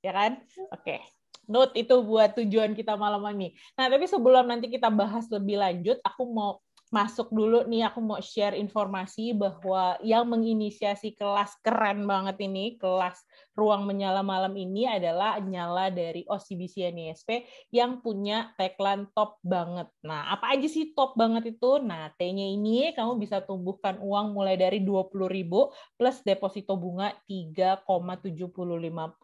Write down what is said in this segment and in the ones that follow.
ya kan? Oke. Note itu buat tujuan kita malam ini. Nah, tapi sebelum nanti kita bahas lebih lanjut, aku mau masuk dulu nih, aku mau share informasi bahwa yang menginisiasi kelas keren banget ini, kelas Ruang Menyala Malam ini adalah Nyala dari OCBC NISP yang punya tagline top banget. Nah, apa aja sih top banget itu? Nah, T-nya ini kamu bisa tumbuhkan uang mulai dari 20.000 plus deposito bunga 3,75%.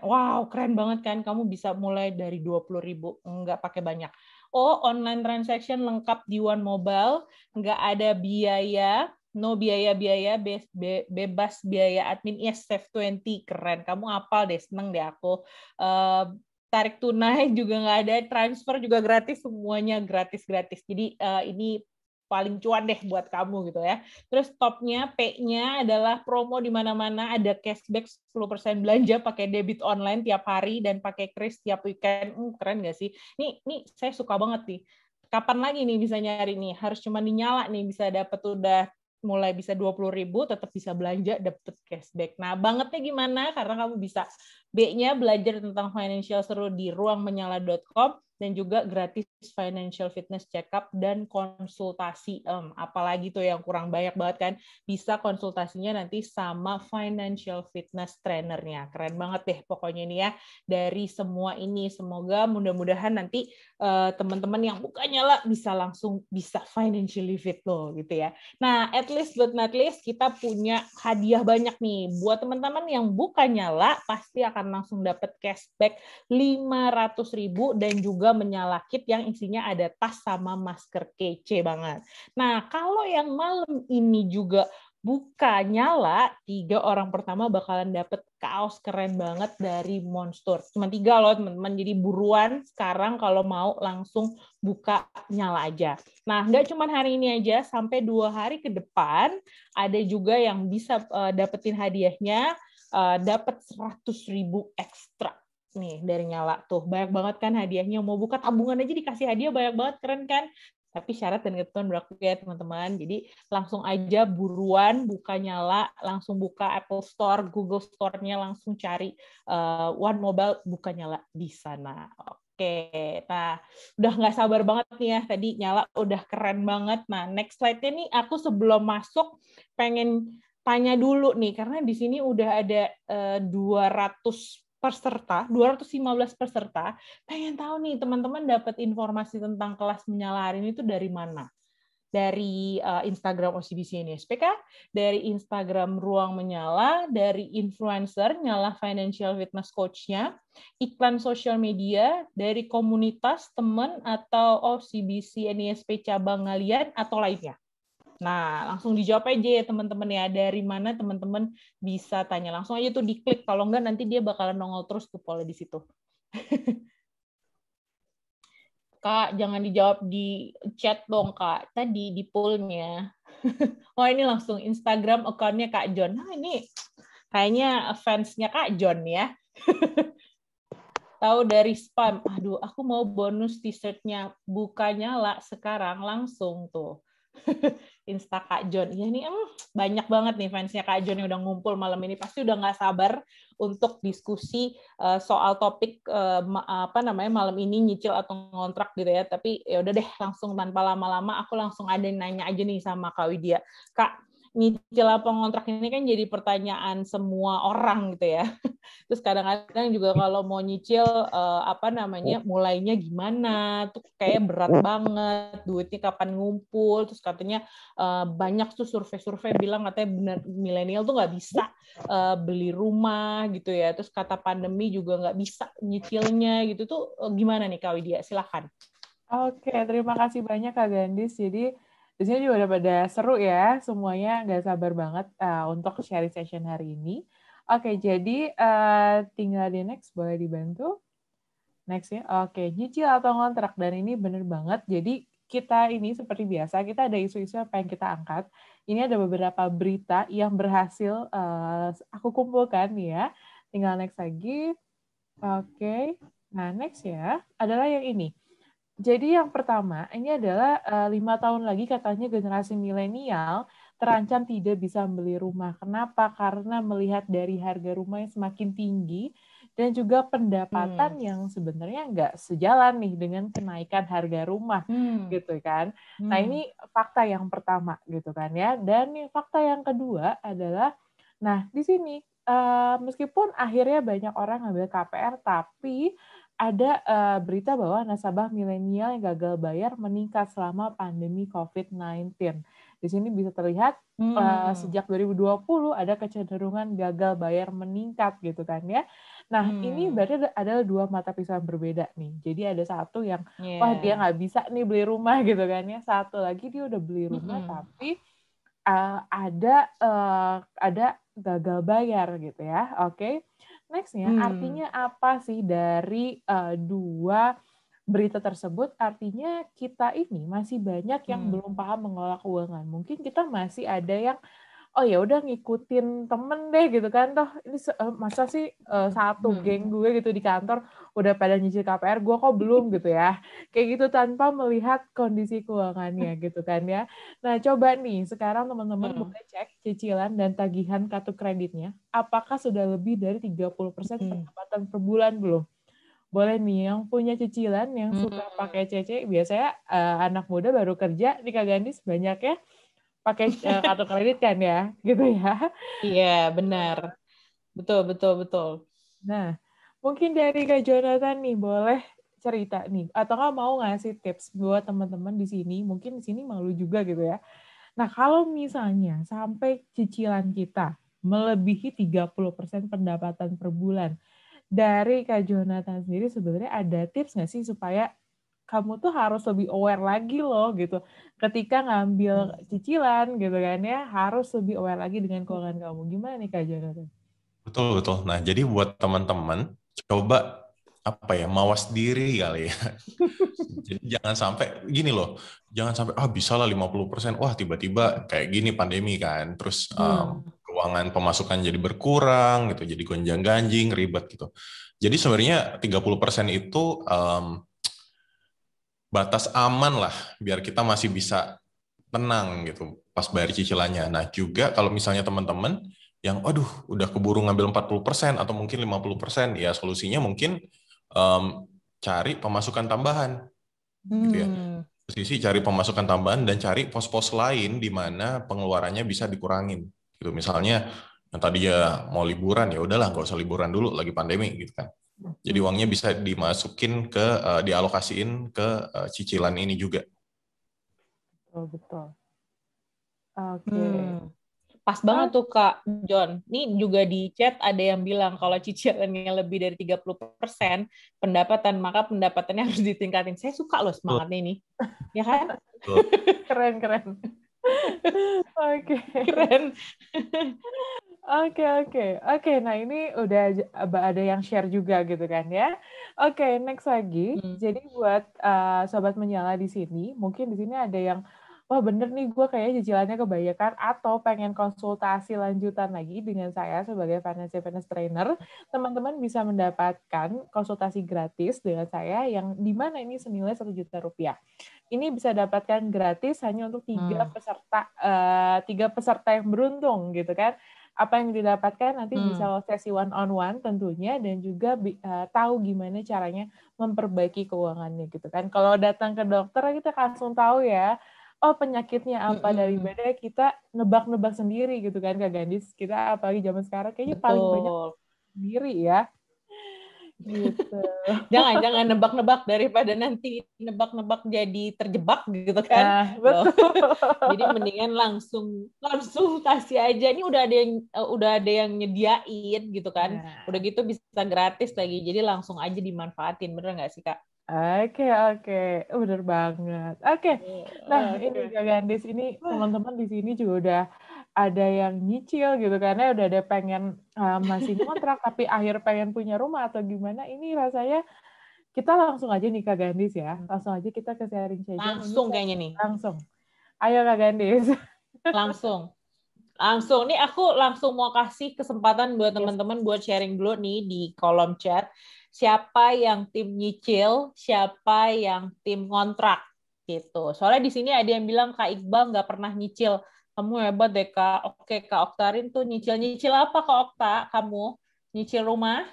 Wow, keren banget kan? Kamu bisa mulai dari 20.000, nggak pakai banyak. Oh, online transaction lengkap di One Mobile, nggak ada biaya, no biaya-biaya, bebas biaya admin, yes, Save 20, keren. Kamu hafal deh, seneng deh aku. Tarik tunai juga nggak ada, transfer juga gratis, semuanya gratis-gratis. Jadi ini paling cuan deh buat kamu gitu ya. Terus topnya, P-nya adalah promo di mana-mana, ada cashback 10% belanja pakai debit online tiap hari dan pakai kris tiap weekend. Keren nggak sih? Nih saya suka banget nih. Kapan lagi nih bisa nyari nih? Harus cuma dinyala nih bisa dapat udah mulai bisa 20.000, tetap bisa belanja, dapat cashback. Nah, bangetnya gimana? Karena kamu bisa B-nya belajar tentang financial seru di ruangmenyala.com dan juga gratis financial fitness check-up dan konsultasi. Apalagi tuh yang kurang banyak banget kan, bisa konsultasinya nanti sama financial fitness trainernya. Keren banget deh pokoknya ini ya. Dari semua ini, semoga mudah-mudahan nanti teman-teman yang buka nyala bisa langsung bisa financially fit loh gitu ya. Nah, at least but not least kita punya hadiah banyak nih. Buat teman-teman yang buka nyala pasti akan langsung dapat cashback 500.000 dan juga menyala kit yang isinya ada tas sama masker, kece banget. Nah, kalau yang malam ini juga buka nyala, 3 orang pertama bakalan dapet kaos keren banget dari Monster. Cuma 3 loh teman-teman, jadi buruan sekarang kalau mau langsung buka nyala aja. Nah, nggak cuma hari ini aja, sampai 2 hari ke depan ada juga yang bisa dapetin hadiahnya, dapat 100.000 ekstra nih dari nyala tuh. Banyak banget kan hadiahnya, mau buka tabungan aja dikasih hadiah banyak banget, keren kan? Tapi syarat dan ketentuan berlaku ya teman-teman. Jadi langsung aja buruan buka nyala, langsung buka Apple Store, Google Store-nya, langsung cari One Mobile, buka nyala di sana. Oke, nah udah nggak sabar banget nih ya, tadi nyala udah keren banget. Nah next slide-nya nih aku sebelum masuk pengen tanya dulu nih, karena di sini udah ada 200 peserta, 215 peserta. Pengen tahu nih teman-teman dapat informasi tentang kelas menyala hari ini itu dari mana? Dari Instagram OCBC NISPK, dari Instagram Ruang Menyala, dari influencer Nyala Financial Fitness Coach-nya, iklan sosial media, dari komunitas teman atau OCBC NISP cabang ngalian atau lainnya. Nah, langsung dijawab aja ya teman-teman ya, dari mana teman-teman bisa tanya. Langsung aja tuh diklik, kalau enggak nanti dia bakalan nongol terus tuh pola di situ. Kak, jangan dijawab di chat dong, Kak. Tadi di poll-nya. Oh, ini langsung Instagram account-nya Kak John. Nah, ini kayaknya fans-nya Kak John ya. Tahu dari spam. Aduh, aku mau bonus t-shirt-nya. Buka nyala sekarang langsung tuh. Insta Kak John. Ya nih, banyak banget nih fansnya Kak John yang udah ngumpul malam ini. Pasti udah nggak sabar untuk diskusi soal topik apa namanya malam ini, nyicil atau ngontrak gitu ya. Tapi ya udah deh, langsung tanpa lama-lama aku langsung ada yang nanya aja nih sama Kak Widya. Kak, nyicil apa ngontrak ini kan jadi pertanyaan semua orang gitu ya. Terus kadang-kadang juga kalau mau nyicil apa namanya mulainya gimana tuh kayak berat banget, duitnya kapan ngumpul, terus katanya banyak tuh survei-survei bilang katanya benar milenial tuh nggak bisa beli rumah gitu ya, terus kata pandemi juga nggak bisa nyicilnya gitu tuh. Gimana nih Kak Widya, silahkan. Oke, terima kasih banyak Kak Gandis. Jadi di sini juga udah pada seru ya, semuanya nggak sabar banget untuk sharing session hari ini. Oke, jadi tinggal di next, boleh dibantu? Next ya, oke, nyicil atau ngontrak, dan ini bener banget. Jadi kita ini seperti biasa, kita ada isu-isu apa yang kita angkat. Ini ada beberapa berita yang berhasil aku kumpulkan ya. Tinggal next lagi. Oke, nah next ya, adalah yang ini. Jadi yang pertama, ini adalah 5 tahun lagi katanya generasi milenial terancam tidak bisa membeli rumah. Kenapa? Karena melihat dari harga rumah yang semakin tinggi, dan juga pendapatan yang sebenarnya nggak sejalan nih dengan kenaikan harga rumah gitu kan. Nah ini fakta yang pertama gitu kan ya. Dan fakta yang kedua adalah, nah di sini meskipun akhirnya banyak orang ngambil KPR, tapi ada berita bahwa nasabah milenial yang gagal bayar meningkat selama pandemi COVID-19. Di sini bisa terlihat sejak 2020 ada kecenderungan gagal bayar meningkat gitu kan ya. Nah ini berarti adalah dua mata pisau yang berbeda nih. Jadi ada satu yang wah dia nggak bisa nih beli rumah gitu kan ya. Satu lagi dia udah beli rumah tapi ada gagal bayar gitu ya. Oke. Nextnya artinya apa sih dari dua berita tersebut? Artinya kita ini masih banyak yang belum paham mengelola keuangan. Mungkin kita masih ada yang oh ya udah ngikutin temen deh gitu kan, toh ini masa sih satu geng gue gitu di kantor udah pada nyicil KPR, gue kok belum gitu ya, kayak gitu tanpa melihat kondisi keuangannya gitu kan ya. Nah coba nih sekarang teman-teman boleh cek cicilan dan tagihan kartu kreditnya, apakah sudah lebih dari 30% pendapatan per bulan belum? Boleh nih yang punya cicilan, yang suka pakai CC, biasanya anak muda baru kerja di Kak Gandis banyak ya pakai kartu kredit kan ya, gitu ya. Iya, benar. Betul, betul, betul. Nah, mungkin dari Kak Jonathan nih, boleh cerita nih, atau nggak mau ngasih tips buat teman-teman di sini, mungkin di sini malu juga gitu ya. Nah, kalau misalnya sampai cicilan kita melebihi 30% pendapatan per bulan, dari Kak Jonathan sendiri sebenarnya ada tips nggak sih supaya kamu tuh harus lebih aware lagi loh gitu. Ketika ngambil cicilan gitu kan ya, harus lebih aware lagi dengan keuangan kamu. Gimana nih Kak Jonathan? Betul, betul. Nah, jadi buat teman-teman, coba apa ya, mawas diri kali ya. Jadi jangan sampai gini loh, jangan sampai bisa lah 50%, wah tiba-tiba kayak gini pandemi kan, terus keuangan pemasukan jadi berkurang gitu, jadi gonjang-ganjing, ribet gitu. Jadi sebenarnya 30% itu batas aman lah, biar kita masih bisa tenang gitu pas bayar cicilannya. Nah juga kalau misalnya teman-teman yang aduh udah keburu ngambil 40% atau mungkin 50%, ya solusinya mungkin cari pemasukan tambahan gitu ya. Posisi cari pemasukan tambahan dan cari pos-pos lain di mana pengeluarannya bisa dikurangin. Gitu misalnya yang tadi ya mau liburan, ya udahlah nggak usah liburan dulu lagi pandemi gitu kan. Jadi uangnya bisa dimasukin ke dialokasiin ke cicilan ini juga. Betul, betul. Oke. Pas banget tuh Kak John. Ini juga di chat ada yang bilang kalau cicilannya lebih dari 30% pendapatan, maka pendapatannya harus ditingkatin. Saya suka loh semangatnya ini. Ya kan? Keren, keren. Oke. Keren. Oke. Nah ini udah ada yang share juga gitu kan ya. Oke, next lagi. Jadi buat sobat menyala di sini, mungkin di sini ada yang wah bener nih gue kayaknya cicilannya kebanyakan atau pengen konsultasi lanjutan lagi dengan saya sebagai financial fitness trainer, teman-teman bisa mendapatkan konsultasi gratis dengan saya yang dimana ini senilai 1 juta rupiah. Ini bisa dapatkan gratis hanya untuk tiga peserta yang beruntung gitu kan. Apa yang didapatkan nanti bisa sesi one on one tentunya dan juga tahu gimana caranya memperbaiki keuangannya gitu kan. Kalau datang ke dokter kita langsung tahu ya, oh penyakitnya apa, daripada kita nebak-nebak sendiri gitu kan Kak Gandis. Kita apalagi zaman sekarang kayaknya paling banyak sendiri ya. Gitu. Jangan nebak-nebak daripada nanti nebak-nebak jadi terjebak gitu kan. Nah, betul. Jadi mendingan langsung konsultasi aja. Ini udah ada yang nyediain gitu kan. Udah gitu bisa gratis lagi. Jadi langsung aja dimanfaatin. Bener nggak sih Kak? Oke. Bener banget. Oke. Nah, ini Kak Gandis, ini teman-teman di sini juga udah ada yang nyicil gitu karena udah ada pengen masih ngontrak tapi akhir pengen punya rumah atau gimana. Ini rasanya kita langsung aja nih Kak Gandis ya. Langsung aja kita ke sharing session. Langsung kayaknya nih. Langsung. Ayo Kak Gandis. Langsung. Nih aku langsung mau kasih kesempatan buat teman-teman buat sharing dulu nih di kolom chat. Siapa yang tim nyicil, siapa yang tim kontrak gitu. Soalnya di sini ada yang bilang Kak Iqbal nggak pernah nyicil. Kamu hebat deh Kak. Oke Kak Oktarin tuh nyicil apa Kak Okta? Kamu nyicil rumah?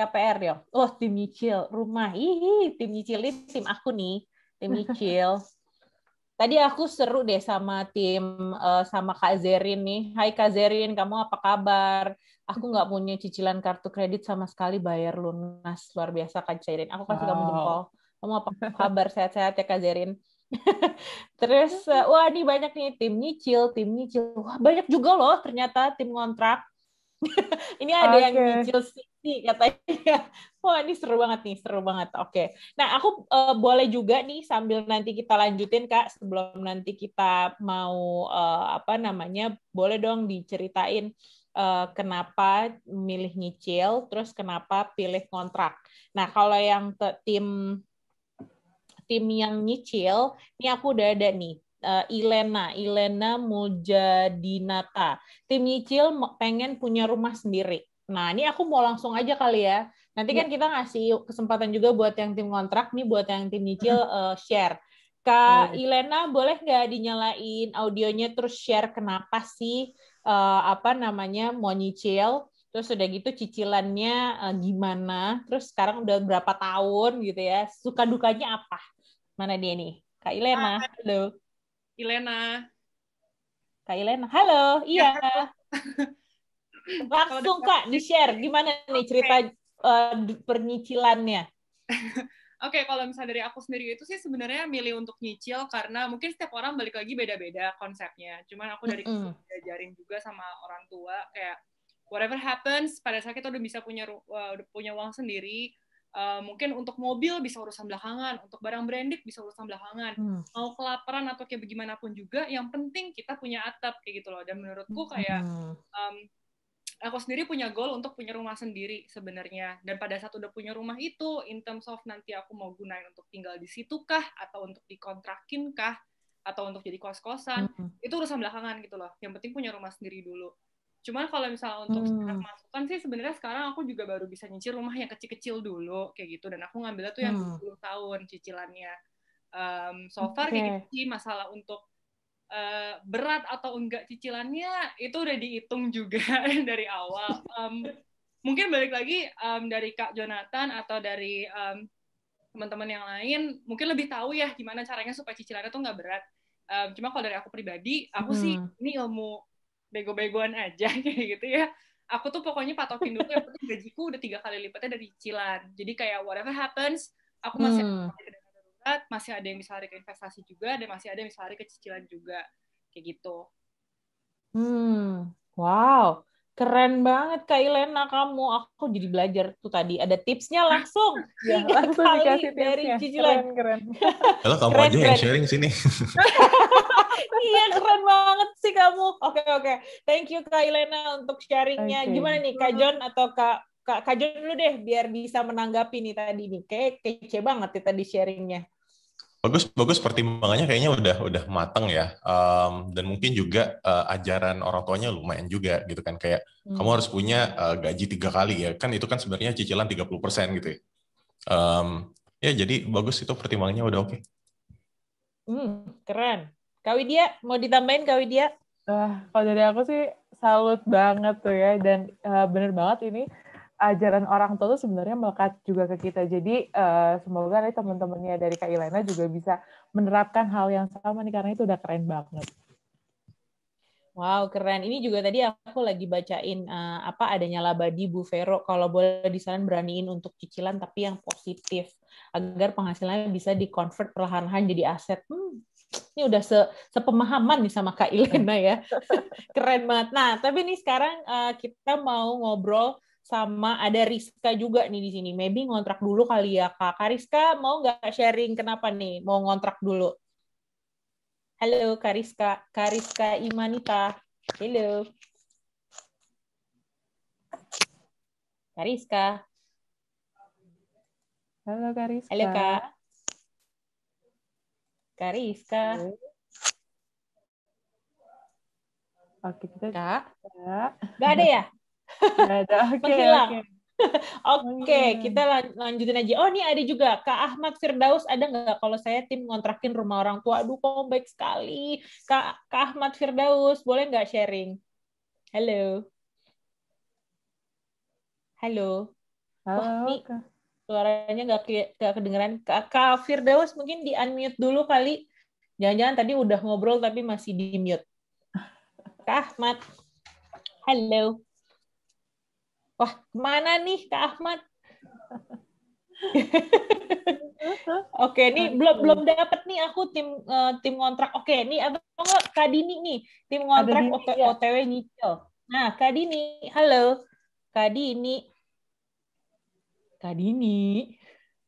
KPR ya. Oh, tim nyicil rumah. Ih, tim nyicil ini tim aku nih, tim nyicil. Tadi aku seru deh sama tim sama Kak Zerin nih. Hai Kak Zerin, kamu apa kabar? Aku nggak punya cicilan kartu kredit sama sekali, bayar lunas. Luar biasa Kak Zerin. Aku kasih kamu jempol. Wow. Kamu apa kabar? Sehat-sehat ya Kak Zerin? Terus, wah ini banyak nih tim nyicil, tim nyicil. Wah banyak juga loh ternyata tim ngontrak. Ini ada yang Oke. nyicil sini katanya. Wah ini seru banget nih, seru banget. Oke. Nah aku boleh juga nih sambil nanti kita lanjutin Kak, sebelum nanti kita mau apa namanya, boleh dong diceritain kenapa milih nyicil, terus kenapa pilih kontrak. Nah kalau yang tim yang nyicil, ini aku udah ada nih. Ilena Muljadinata. Tim nyicil pengen punya rumah sendiri. Nah, ini aku mau langsung aja kali ya. Nanti kan kita ngasih kesempatan juga buat yang tim kontrak, nih buat yang tim nyicil share. Kak Ilena, boleh nggak dinyalain audionya terus share kenapa sih apa namanya mau nyicil? Terus udah gitu cicilannya gimana? Terus sekarang udah berapa tahun gitu ya? Suka dukanya apa? Mana dia nih? Kak Ilena, halo. Ilena. Kak Ilena, halo. Iya. Kalau Langsung Kak, di-share. Gimana nih cerita pernyicilannya? Oke, kalau misalnya dari aku sendiri itu sih sebenarnya milih untuk nyicil karena mungkin setiap orang balik lagi beda-beda konsepnya. Cuman aku dari kecil diajarin juga sama orang tua kayak whatever happens pada saat kita udah bisa punya uang sendiri, mungkin untuk mobil bisa urusan belakangan, untuk barang branded bisa urusan belakangan. Mau kelaparan atau kayak bagaimanapun juga, yang penting kita punya atap kayak gitu loh. Dan menurutku kayak aku sendiri punya goal untuk punya rumah sendiri sebenarnya. Dan pada saat udah punya rumah itu, in terms of nanti aku mau gunain untuk tinggal di situ kah, atau untuk dikontrakin kah, atau untuk jadi kos-kosan, itu urusan belakangan gitu loh. Yang penting punya rumah sendiri dulu. Cuman kalau misalnya untuk sekarang masukan sih sebenarnya sekarang aku juga baru bisa nyicil rumah yang kecil-kecil dulu kayak gitu. Dan aku ngambilnya tuh yang 20 tahun cicilannya. So far kayak gitu sih masalah untuk berat atau enggak cicilannya itu udah dihitung juga dari awal. Mungkin balik lagi dari Kak Jonathan atau dari teman-teman yang lain mungkin lebih tahu ya gimana caranya supaya cicilannya tuh nggak berat. Cuma kalau dari aku pribadi, aku sih ini ilmu bego-begoan aja kayak gitu ya. Aku tuh pokoknya patokin dulu yang penting gajiku udah 3 kali lipatnya dari cicilan. Jadi kayak whatever happens, aku masih masih ada yang bisa lari ke investasi juga, dan masih ada yang bisa lari ke cicilan juga. Kayak gitu. Wow. Keren banget Kak Ilena kamu. Aku jadi belajar tuh tadi. Ada tipsnya langsung. Ya, 3 langsung kali dikasih dari tipsnya. cicilan. Keren. Kalau kamu aja yang sharing sini. Iya, keren banget sih kamu. Oke. Thank you Kak Ilena untuk sharingnya. Gimana nih Kak John atau Kak John dulu deh biar bisa menanggapi nih tadi nih. Kayak kece banget ya tadi sharingnya. Bagus pertimbangannya kayaknya udah matang ya. Dan mungkin juga ajaran orang tuanya lumayan juga gitu kan, kayak kamu harus punya gaji 3 kali ya kan, itu kan sebenarnya cicilan 30% gitu ya. Ya jadi bagus, itu pertimbangannya udah oke. Keren. Kak Widya, mau ditambahin Kak Widya? Kalau dari aku sih salut banget tuh ya, dan bener banget ini ajaran orang tua tuh sebenarnya melekat juga ke kita. Jadi semoga nih teman-temannya dari Kak Ilena juga bisa menerapkan hal yang sama nih, karena itu udah keren banget. Wow, keren. Ini juga tadi aku lagi bacain adanya Labadi Bu Vero. Kalau boleh disaran beraniin untuk cicilan tapi yang positif agar penghasilannya bisa di-convert perlahan-lahan jadi aset. Ini udah sepemahaman nih sama Kak Ilena ya. Keren banget. Nah, tapi nih sekarang kita mau ngobrol sama ada Rizka juga nih di sini. Maybe ngontrak dulu kali ya, Kak. Kak Rizka mau nggak sharing kenapa nih mau ngontrak dulu? Halo Kak Rizka Imanita. Halo. Kak Rizka. Halo Kak Rizka. Halo Kak. Kak Rizka. Oke, kita Kak. Nggak ada ya? Nggak ada. Oke. Oke, kita lanjutin aja. Oh, ini ada juga Kak Ahmad Firdaus. Ada nggak kalau saya tim ngontrakin rumah orang tua? Aduh, kok baik sekali. Kak Ahmad Firdaus, boleh nggak sharing? Halo. Halo. Halo, nih suaranya nggak kedengeran. Kak Firdaus mungkin di unmute dulu kali. Jangan-jangan tadi udah ngobrol tapi masih di mute. Kak Ahmad. Halo. Wah, kemana nih Kak Ahmad? Oke, nih belum dapat nih aku tim kontrak. Oke, nih atau enggak Kak Dini nih, tim kontrak OTW nyicil. Nah, Kak Dini, halo. Kak Dini.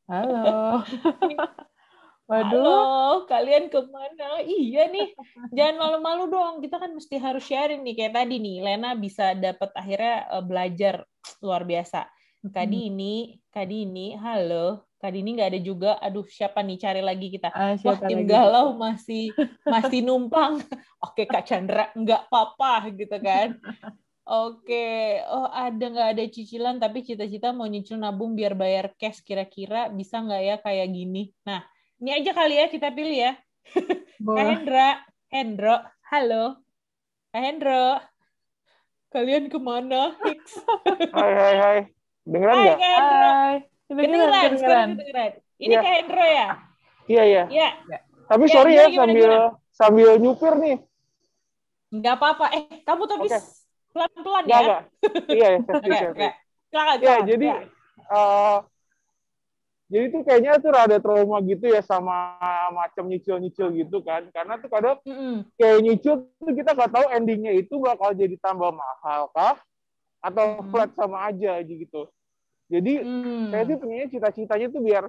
Halo. Waduh. Halo, kalian kemana? Iya nih, jangan malu-malu dong. Kita kan mesti harus sharing nih kayak tadi nih. Lena bisa dapat akhirnya belajar luar biasa. Kak Dini, halo. Kak Dini nggak ada juga. Aduh, siapa nih? Cari lagi kita. Wah, tim galau masih numpang. Oke, Kak Chandra, nggak apa-apa gitu kan. Oke, oh nggak ada cicilan tapi cita-cita mau nyicil nabung biar bayar cash, kira-kira bisa nggak ya kayak gini? Nah, ini aja kali ya kita pilih ya. Kak Hendro, halo. Kak Hendro, kalian kemana? Hai. Dengeran nggak? Kak Hendro. Kedengeran. Sekarang kedengeran. Ini Kak Hendro ya? Iya. Iya. Tapi sorry ya, sambil nyupir nih. Nggak apa-apa. Kamu tapi pelan-pelan ya? Nggak. Iya, Oke. Silakan. Ya, jadi tuh kayaknya tuh rada trauma gitu ya sama macam nyicil-nyicil gitu kan. Karena tuh kadang kayak nyicil tuh kita nggak tahu endingnya itu bakal jadi tambah mahal kah? Atau flat sama aja gitu. Jadi saya tuh pengennya cita-citanya tuh biar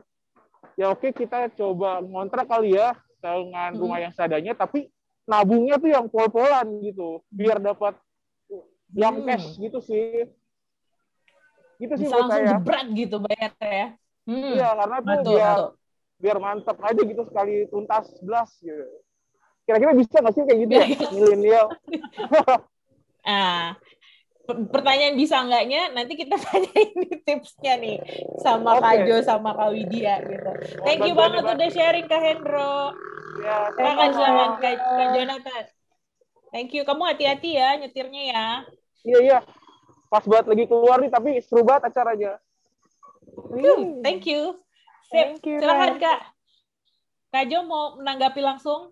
ya oke kita coba ngontrak kali ya dengan rumah yang seadanya, tapi nabungnya tuh yang pol-polan gitu. Biar dapat yang cash gitu sih. Gitu sih buat saya. Langsung jebret gitu bayar ya. Iya, karena tuh biar mantap aja gitu sekali tuntas belas gitu. Kira-kira bisa nggak sih kayak gitu ya, milenial? Pertanyaan bisa enggaknya nanti kita tanyain tipsnya nih sama Kak Jo sama Kak Widya gitu. Thank you banget udah sharing Kak Hendro. Ya, silakan Kak Jonathan. Thank you. Kamu hati-hati ya nyetirnya ya. Iya. Pas banget lagi keluar nih, tapi seru banget acaranya. Thank you. Sip. Silakan Kak. Kak Jo mau menanggapi langsung?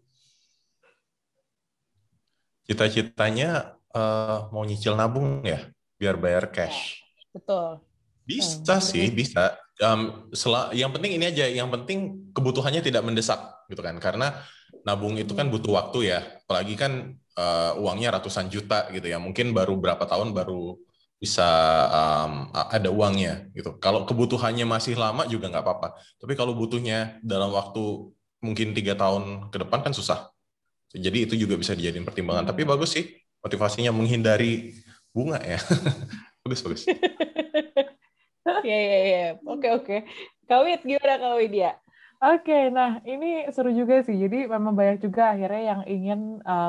Cita-citanya mau nyicil nabung ya, biar bayar cash. Betul. Bisa sih, bisa. Yang penting ini aja, yang penting kebutuhannya tidak mendesak gitu kan, karena nabung itu kan butuh waktu ya, apalagi kan uangnya ratusan juta gitu ya, mungkin baru berapa tahun baru bisa ada uangnya gitu. Kalau kebutuhannya masih lama juga nggak apa-apa, tapi kalau butuhnya dalam waktu mungkin 3 tahun ke depan kan susah. Jadi itu juga bisa dijadiin pertimbangan. Tapi bagus sih motivasinya menghindari bunga ya. Bagus. Iya. Oke. Kak Wid, gimana Kak Widya? Oke, nah ini seru juga sih. Jadi memang banyak juga akhirnya yang ingin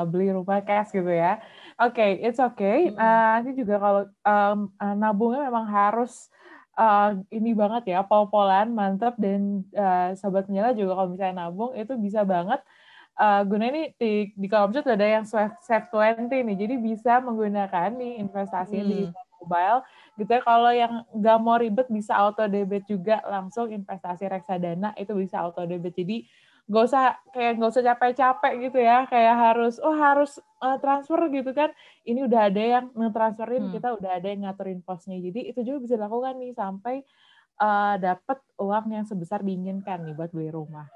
beli rumah cash gitu ya. Oke, it's okay. Nanti juga kalau nabungnya memang harus ini banget ya, pol-polan, mantap. Dan Sobat Nyala juga kalau misalnya nabung itu bisa banget gunanya nih di Comsut ada yang Save 20 nih, jadi bisa menggunakan nih investasi di mobile gitu ya. Kalau yang nggak mau ribet bisa auto debit juga, langsung investasi reksadana itu bisa auto debit. Jadi nggak usah capek-capek gitu ya, kayak harus transfer gitu kan. Ini udah ada yang ngetransferin, kita udah ada yang ngaturin posnya. Jadi itu juga bisa dilakukan nih sampai dapat uang yang sebesar diinginkan nih buat beli rumah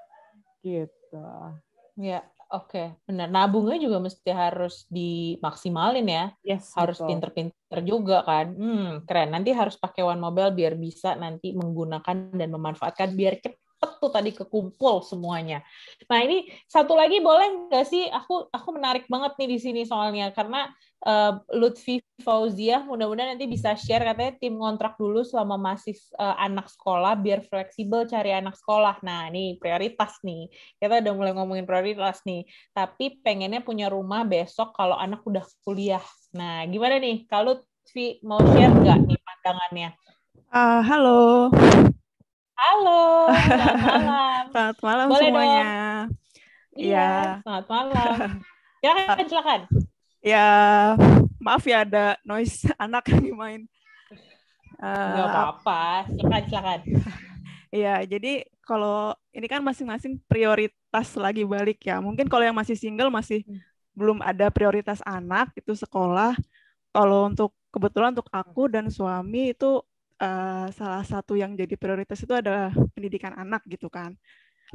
gitu. Ya, oke. Benar. Nabungnya juga mesti harus dimaksimalin ya. Yes, harus pinter-pinter juga kan. Keren. Nanti harus pakai One Mobile biar bisa nanti menggunakan dan memanfaatkan biar cepet tuh tadi kekumpul semuanya. Nah, ini satu lagi boleh nggak sih? Aku menarik banget nih di sini soalnya karena Lutfi Fauziah mudah-mudahan nanti bisa share, katanya tim ngontrak dulu selama masih anak sekolah biar fleksibel cari anak sekolah. Nah, ini prioritas nih. Kita udah mulai ngomongin prioritas nih. Tapi pengennya punya rumah besok kalau anak udah kuliah. Nah, gimana nih? Kalau Lutfi mau share nggak nih pandangannya? Halo. Selamat malam. Selamat malam boleh semuanya. Dong. Iya, selamat malam. Silakan. Ya, maaf ya ada noise anak yang main. Nggak apa-apa, silakan. Iya, jadi kalau ini kan masing-masing prioritas lagi balik ya. Mungkin kalau yang masih single masih belum ada prioritas anak itu sekolah. Kalau kebetulan untuk aku dan suami itu salah satu yang jadi prioritas itu adalah pendidikan anak gitu kan.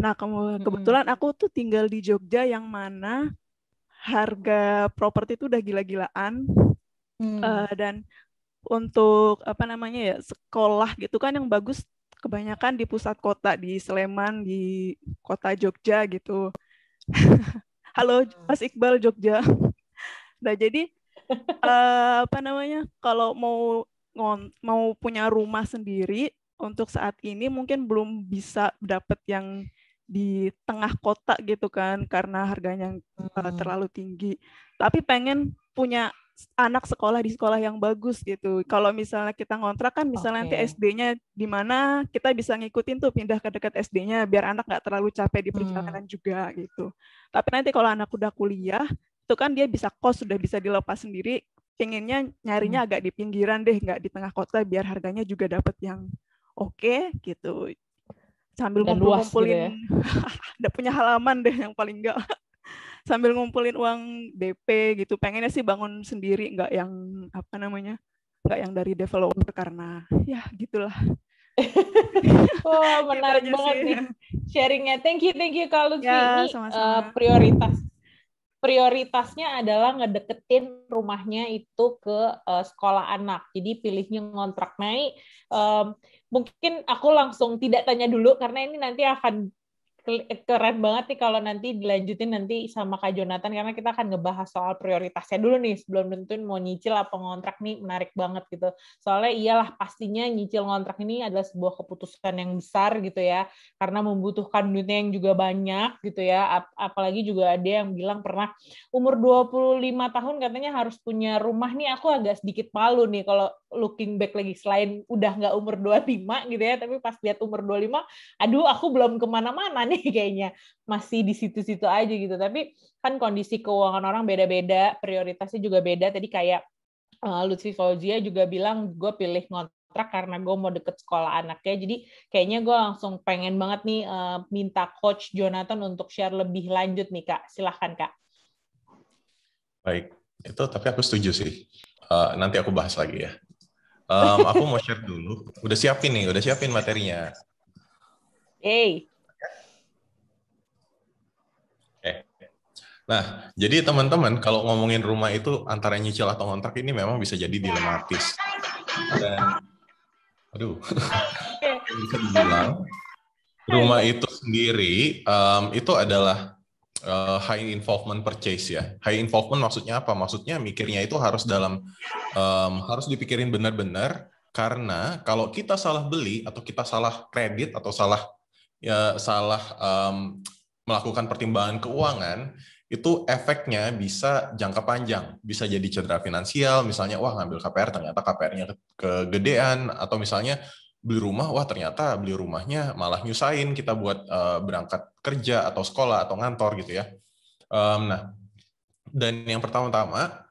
Nah, kebetulan aku tuh tinggal di Jogja yang mana harga properti itu udah gila-gilaan. Dan untuk sekolah gitu kan yang bagus kebanyakan di pusat kota, di Sleman, di kota Jogja gitu. Halo Mas Iqbal, Jogja. Nah jadi kalau mau punya rumah sendiri untuk saat ini mungkin belum bisa dapat yang di tengah kota gitu kan karena harganya terlalu tinggi. Tapi pengen punya anak sekolah di sekolah yang bagus gitu. Kalau misalnya kita ngontrak kan misalnya nanti SD-nya di mana, kita bisa ngikutin tuh pindah ke dekat SD-nya biar anak nggak terlalu capek di perjalanan juga gitu. Tapi nanti kalau anak udah kuliah, itu kan dia bisa kos, sudah bisa dilepas sendiri, pengennya nyarinya agak di pinggiran deh, nggak di tengah kota biar harganya juga dapat yang oke gitu. Sambil ngumpulin, gitu ya? Udah punya halaman deh yang paling enggak. Sambil ngumpulin uang DP gitu, pengennya sih bangun sendiri, nggak yang nggak yang dari developer karena ya gitulah. Wah, menarik banget nih sharingnya. Thank you Kak Lutfi. Ya, ini prioritasnya adalah ngedeketin rumahnya itu ke sekolah anak. Jadi pilihnya ngontrak naik. Mungkin aku langsung tidak tanya dulu karena ini nanti akan keren banget nih kalau nanti dilanjutin nanti sama Kak Jonathan karena kita akan ngebahas soal prioritasnya dulu nih sebelum nentuin mau nyicil apa ngontrak nih, menarik banget gitu. Soalnya iyalah pastinya nyicil ngontrak ini adalah sebuah keputusan yang besar gitu ya karena membutuhkan duitnya yang juga banyak gitu ya. Apalagi juga ada yang bilang pernah umur 25 tahun katanya harus punya rumah nih. Aku agak sedikit malu nih kalau looking back lagi selain udah nggak umur 25 gitu ya, tapi pas lihat umur 25 aduh aku belum kemana-mana nih kayaknya masih di situ-situ aja gitu. Tapi kan kondisi keuangan orang beda-beda, prioritasnya juga beda. Tadi kayak Lutfi Fauzia juga bilang gue pilih ngontrak karena gue mau deket sekolah anaknya. Jadi kayaknya gue langsung pengen banget nih minta Coach Jonathan untuk share lebih lanjut nih Kak. Silahkan Kak. Baik, itu tapi aku setuju sih. Nanti aku bahas lagi ya. Aku mau share dulu. Udah siapin materinya. Nah, jadi teman-teman kalau ngomongin rumah itu antara nyicil atau ngontrak ini memang bisa jadi dilematis. Dan, bisa dibilang rumah itu sendiri itu adalah high involvement purchase ya. High involvement maksudnya apa? Maksudnya mikirnya itu harus harus dipikirin benar-benar karena kalau kita salah beli atau kita salah kredit atau salah melakukan pertimbangan keuangan itu efeknya bisa jangka panjang, bisa jadi cedera finansial, misalnya wah ngambil KPR ternyata KPR-nya kegedean, atau misalnya beli rumah, wah ternyata beli rumahnya malah nyusahin kita buat berangkat kerja atau sekolah atau ngantor gitu ya. Nah, dan yang pertama-tama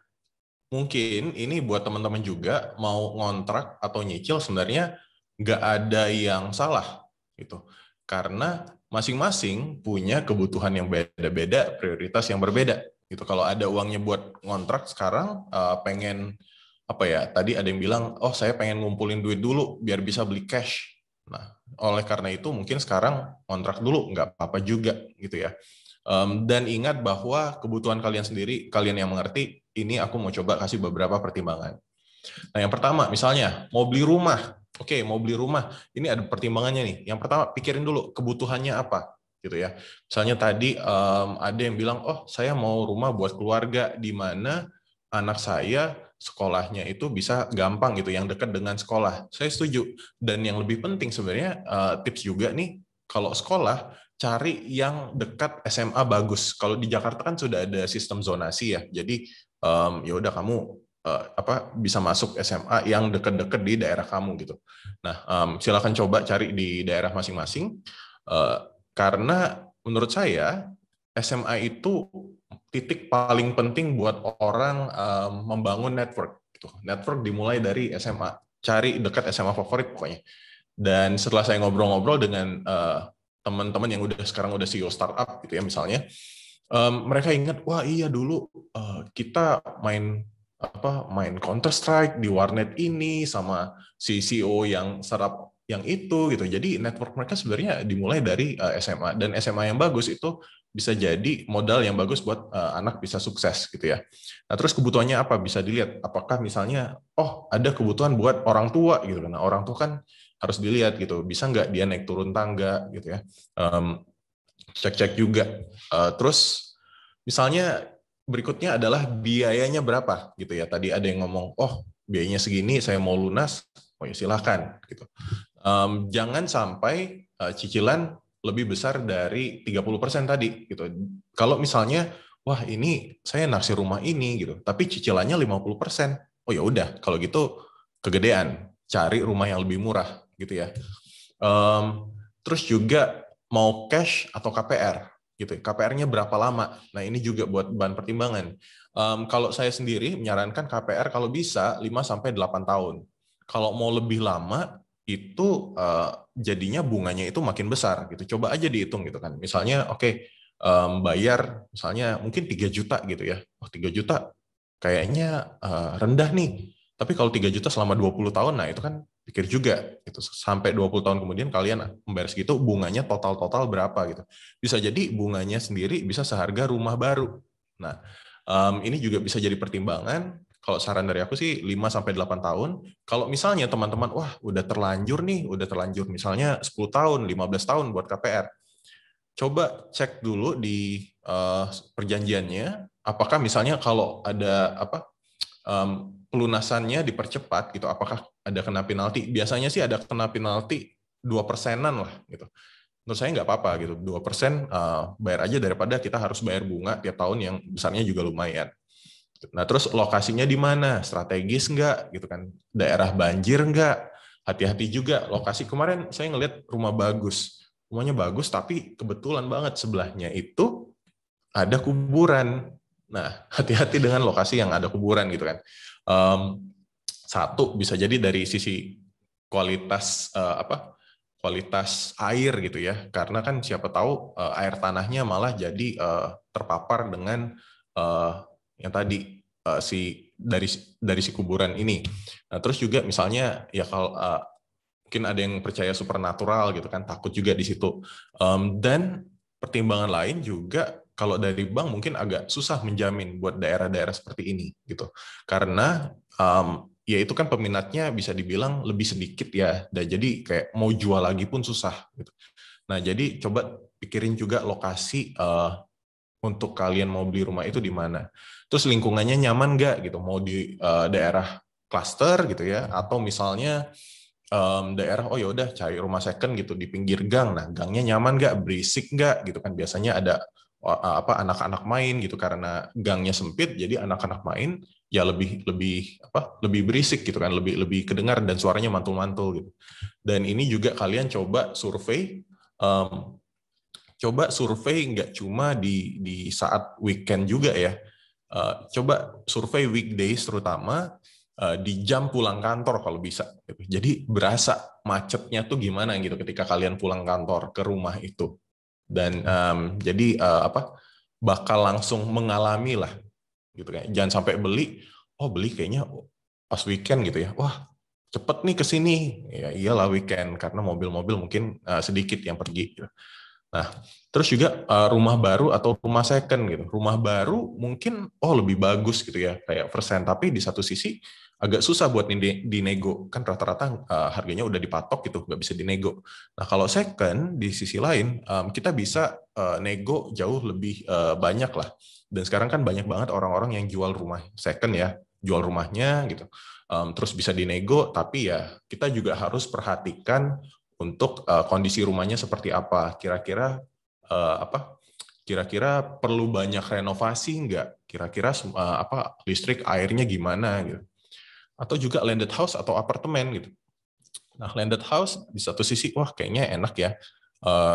mungkin ini buat teman-teman juga mau ngontrak atau nyicil sebenarnya nggak ada yang salah gitu, karena masing-masing punya kebutuhan yang beda-beda, prioritas yang berbeda. Gitu. Kalau ada uangnya buat ngontrak sekarang, pengen apa ya? Tadi ada yang bilang, oh saya pengen ngumpulin duit dulu biar bisa beli cash. Nah, oleh karena itu mungkin sekarang ngontrak dulu nggak apa-apa juga gitu ya. Dan ingat bahwa kebutuhan kalian sendiri, kalian yang mengerti. Ini aku mau coba kasih beberapa pertimbangan. Nah, yang pertama, misalnya mau beli rumah. Oke, mau beli rumah. Ini ada pertimbangannya nih. Yang pertama, pikirin dulu kebutuhannya apa, gitu ya. Misalnya tadi ada yang bilang, oh saya mau rumah buat keluarga di mana anak saya sekolahnya itu bisa gampang gitu, yang dekat dengan sekolah. Saya setuju. Dan yang lebih penting sebenarnya tips juga nih, kalau sekolah cari yang dekat SMA bagus. Kalau di Jakarta kan sudah ada sistem zonasi ya. Jadi ya udah kamu bisa masuk SMA yang dekat-dekat di daerah kamu gitu. Nah, silakan coba cari di daerah masing-masing karena menurut saya SMA itu titik paling penting buat orang membangun network. Gitu. Network dimulai dari SMA. cari dekat SMA favorit pokoknya. Dan setelah saya ngobrol-ngobrol dengan teman-teman yang sekarang udah CEO startup gitu ya misalnya, mereka ingat, wah iya dulu kita main Counter Strike di warnet ini sama si CEO yang startup yang itu gitu. Jadi network mereka sebenarnya dimulai dari SMA, dan SMA yang bagus itu bisa jadi modal yang bagus buat anak bisa sukses gitu ya. Nah terus kebutuhannya apa bisa dilihat, apakah misalnya ada kebutuhan buat orang tua gitu. Nah orang tua kan harus dilihat gitu, bisa nggak dia naik turun tangga gitu ya, cek-cek juga. Terus misalnya berikutnya adalah biayanya berapa gitu ya. Tadi ada yang ngomong, biayanya segini saya mau lunas, ya silahkan gitu. Jangan sampai cicilan lebih besar dari 30% tadi gitu. Kalau misalnya, wah ini saya naksir rumah ini gitu, tapi cicilannya 50%, ya udah kalau gitu kegedean, cari rumah yang lebih murah gitu ya. Terus juga mau cash atau KPR gitu. KPR-nya berapa lama? Nah ini juga buat bahan pertimbangan. Kalau saya sendiri menyarankan KPR kalau bisa 5-8 tahun. Kalau mau lebih lama itu jadinya bunganya itu makin besar gitu. Coba aja dihitung gitu kan. Misalnya bayar misalnya mungkin 3 juta gitu ya. 3 juta kayaknya rendah nih. Tapi kalau 3 juta selama 20 tahun, nah itu kan pikir juga gitu. Sampai 20 tahun kemudian kalian membayar segitu, bunganya total berapa gitu. Bisa jadi bunganya sendiri bisa seharga rumah baru. Nah, ini juga bisa jadi pertimbangan. Kalau saran dari aku sih 5-8 tahun. Kalau misalnya teman-teman, wah udah terlanjur misalnya 10 tahun, 15 tahun buat KPR. Coba cek dulu di perjanjiannya, apakah misalnya kalau ada pelunasannya dipercepat gitu, apakah ada kena penalti? Biasanya sih ada kena penalti 2%-an lah gitu. Menurut saya nggak apa-apa gitu, 2% bayar aja daripada kita harus bayar bunga tiap tahun yang besarnya juga lumayan. Nah terus lokasinya di mana? Strategis nggak gitu kan? Daerah banjir nggak? Hati-hati juga lokasi. Kemarin saya ngelihat rumah bagus, rumahnya bagus tapi kebetulan banget sebelahnya itu ada kuburan. Nah, hati-hati dengan lokasi yang ada kuburan gitu kan. Satu bisa jadi dari sisi kualitas kualitas air gitu ya, karena kan siapa tahu air tanahnya malah jadi terpapar dengan yang tadi dari si kuburan ini. Nah, terus juga misalnya ya kalau mungkin ada yang percaya supernatural gitu kan, takut juga di situ. Dan pertimbangan lain juga kalau dari bank mungkin agak susah menjamin buat daerah-daerah seperti ini gitu. Karena ya itu kan peminatnya bisa dibilang lebih sedikit ya. Dan jadi kayak mau jual lagi pun susah gitu. Nah, jadi coba pikirin juga lokasi untuk kalian mau beli rumah itu di mana. Terus lingkungannya nyaman nggak gitu, mau di daerah klaster gitu ya, atau misalnya daerah ya udah cari rumah second gitu di pinggir gang. Nah, gangnya nyaman nggak, berisik nggak gitu kan, biasanya ada anak-anak main gitu, karena gangnya sempit jadi anak-anak main ya lebih berisik gitu kan, lebih kedengar dan suaranya mantul-mantul gitu. Dan ini juga kalian coba survei nggak cuma di saat weekend juga ya. Coba survei weekdays terutama di jam pulang kantor kalau bisa. Jadi berasa macetnya tuh gimana gitu ketika kalian pulang kantor ke rumah itu. Dan jadi bakal langsung mengalami lah gitu kan. Jangan sampai beli kayaknya pas weekend gitu ya. Wah cepet nih ke sini. Ya iyalah weekend karena mobil-mobil mungkin sedikit yang pergi. Gitu. Nah, terus juga rumah baru atau rumah second gitu. Rumah baru mungkin lebih bagus gitu ya, kayak persen, tapi di satu sisi agak susah buat dinego. Kan rata-rata harganya udah dipatok gitu, nggak bisa dinego. Nah, kalau second di sisi lain kita bisa nego jauh lebih banyak lah. Dan sekarang kan banyak banget orang-orang yang jual rumah second ya, jual rumahnya gitu. Terus bisa dinego, tapi ya kita juga harus perhatikan untuk kondisi rumahnya seperti apa, kira-kira perlu banyak renovasi nggak, kira-kira listrik airnya gimana gitu, atau juga landed house atau apartemen gitu. Nah landed house di satu sisi wah kayaknya enak ya,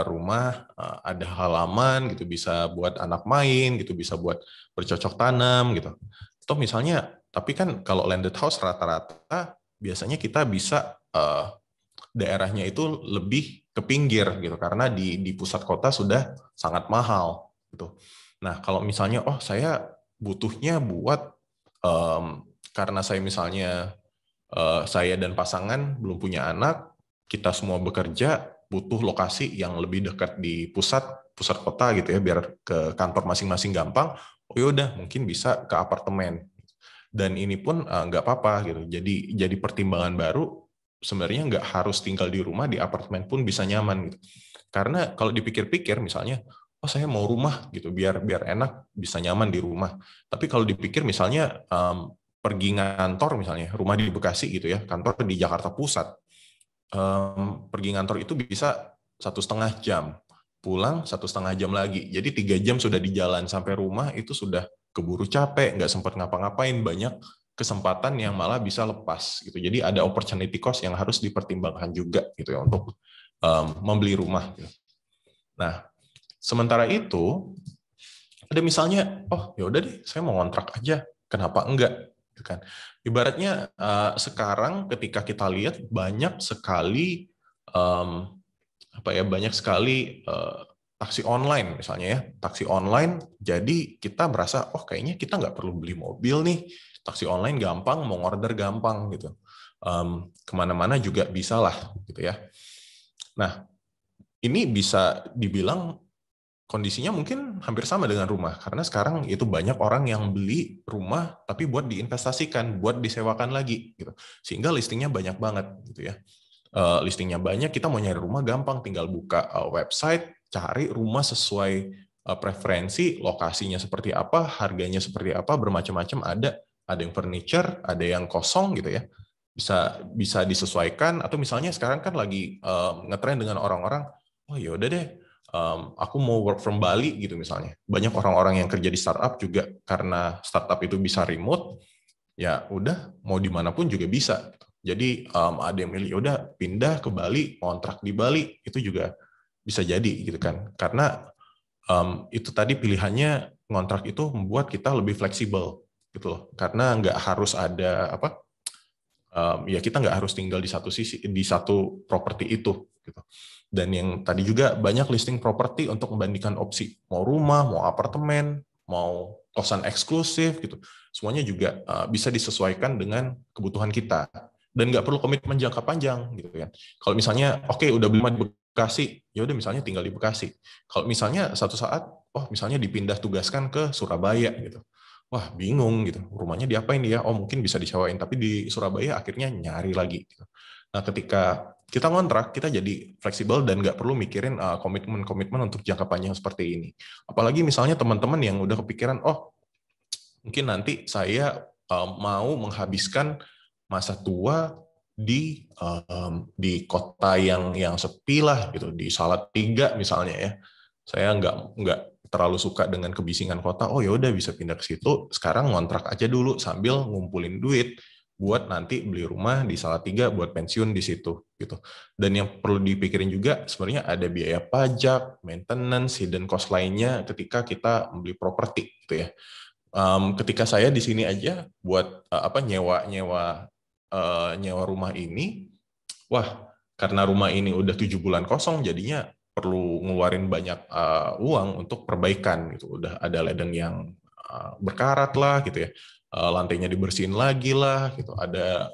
rumah ada halaman gitu, bisa buat anak main gitu, bisa buat bercocok tanam gitu. Atau misalnya, tapi kan kalau landed house rata-rata biasanya kita bisa daerahnya itu lebih ke pinggir gitu, karena di pusat kota sudah sangat mahal gitu. Nah, kalau misalnya saya butuhnya buat karena saya misalnya saya dan pasangan belum punya anak, kita semua bekerja, butuh lokasi yang lebih dekat di pusat kota gitu ya, biar ke kantor masing-masing gampang. Oh yaudah, mungkin bisa ke apartemen. Dan ini pun nggak apa-apa gitu. Jadi pertimbangan baru, sebenarnya nggak harus tinggal di rumah, di apartemen pun bisa nyaman gitu. Karena kalau dipikir-pikir misalnya, saya mau rumah gitu, biar enak, bisa nyaman di rumah. Tapi kalau dipikir misalnya pergi ngantor misalnya, rumah di Bekasi gitu ya, kantor di Jakarta Pusat, pergi ngantor itu bisa 1,5 jam, pulang 1,5 jam lagi, jadi 3 jam sudah di jalan sampai rumah, itu sudah keburu capek, nggak sempat ngapa-ngapain, banyak kesempatan yang malah bisa lepas gitu. Jadi ada opportunity cost yang harus dipertimbangkan juga gitu ya untuk membeli rumah. Nah, sementara itu ada misalnya, ya udah deh, saya mau kontrak aja, kenapa enggak? Kan. Ibaratnya sekarang ketika kita lihat banyak sekali taksi online misalnya ya, taksi online, jadi kita merasa kayaknya kita nggak perlu beli mobil nih, taksi online gampang, mau order gampang gitu, kemana-mana juga bisa lah gitu ya. Nah, ini bisa dibilang kondisinya mungkin hampir sama dengan rumah, karena sekarang itu banyak orang yang beli rumah tapi buat diinvestasikan, buat disewakan lagi gitu, sehingga listingnya banyak banget gitu ya. Listingnya banyak, kita mau nyari rumah gampang, tinggal buka website, cari rumah sesuai preferensi, lokasinya seperti apa, harganya seperti apa, bermacam-macam, ada yang furniture, ada yang kosong gitu ya, bisa disesuaikan. Atau misalnya sekarang kan lagi ngetren dengan orang-orang, ya udah deh, aku mau work from Bali gitu misalnya. Banyak orang-orang yang kerja di startup juga, karena startup itu bisa remote, ya udah mau dimanapun juga bisa. Jadi ada yang milih, ya udah pindah ke Bali, kontrak di Bali, itu juga bisa jadi gitu kan. Karena itu tadi pilihannya, kontrak itu membuat kita lebih fleksibel gitu loh. Karena nggak harus ada ya kita nggak harus tinggal di satu properti itu gitu. Dan yang tadi juga banyak listing properti untuk membandingkan opsi, mau rumah, mau apartemen, mau kosan eksklusif gitu, semuanya juga bisa disesuaikan dengan kebutuhan kita, dan nggak perlu komitmen jangka panjang gitu kan. Kalau misalnya udah beli rumah di Bekasi, ya udah misalnya tinggal di Bekasi. Kalau misalnya satu saat misalnya dipindah tugaskan ke Surabaya gitu, wah bingung gitu, rumahnya diapain ya, mungkin bisa disewain, tapi di Surabaya akhirnya nyari lagi gitu. Nah, ketika kita ngontrak, kita jadi fleksibel dan nggak perlu mikirin komitmen untuk jangka panjang seperti ini. Apalagi misalnya teman-teman yang udah kepikiran, mungkin nanti saya mau menghabiskan masa tua di kota yang sepi lah gitu, di Salatiga misalnya ya. Saya nggak terlalu suka dengan kebisingan kota. Ya udah bisa pindah ke situ. Sekarang ngontrak aja dulu sambil ngumpulin duit buat nanti beli rumah di Salatiga buat pensiun di situ gitu. Dan yang perlu dipikirin juga sebenarnya ada biaya pajak, maintenance, hidden cost lainnya ketika kita membeli properti gitu ya. Ketika saya di sini aja buat nyewa rumah ini, karena rumah ini udah 7 bulan kosong, jadinya perlu ngeluarin banyak uang untuk perbaikan gitu. Udah ada ledeng yang berkarat lah gitu ya, lantainya dibersihin lagi lah gitu, ada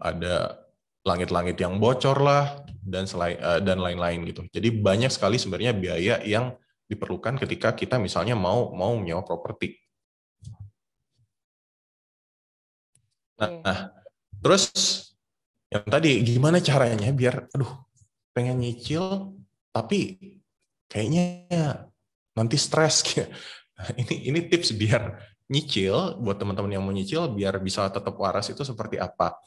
ada langit-langit yang bocor lah, dan lain-lain gitu. Jadi banyak sekali sebenarnya biaya yang diperlukan ketika kita misalnya mau nyewa properti. Nah, terus yang tadi gimana caranya biar pengen nyicil tapi kayaknya nanti stres gitu. Ini tips biar nyicil buat teman-teman yang mau nyicil biar bisa tetap waras itu seperti apa.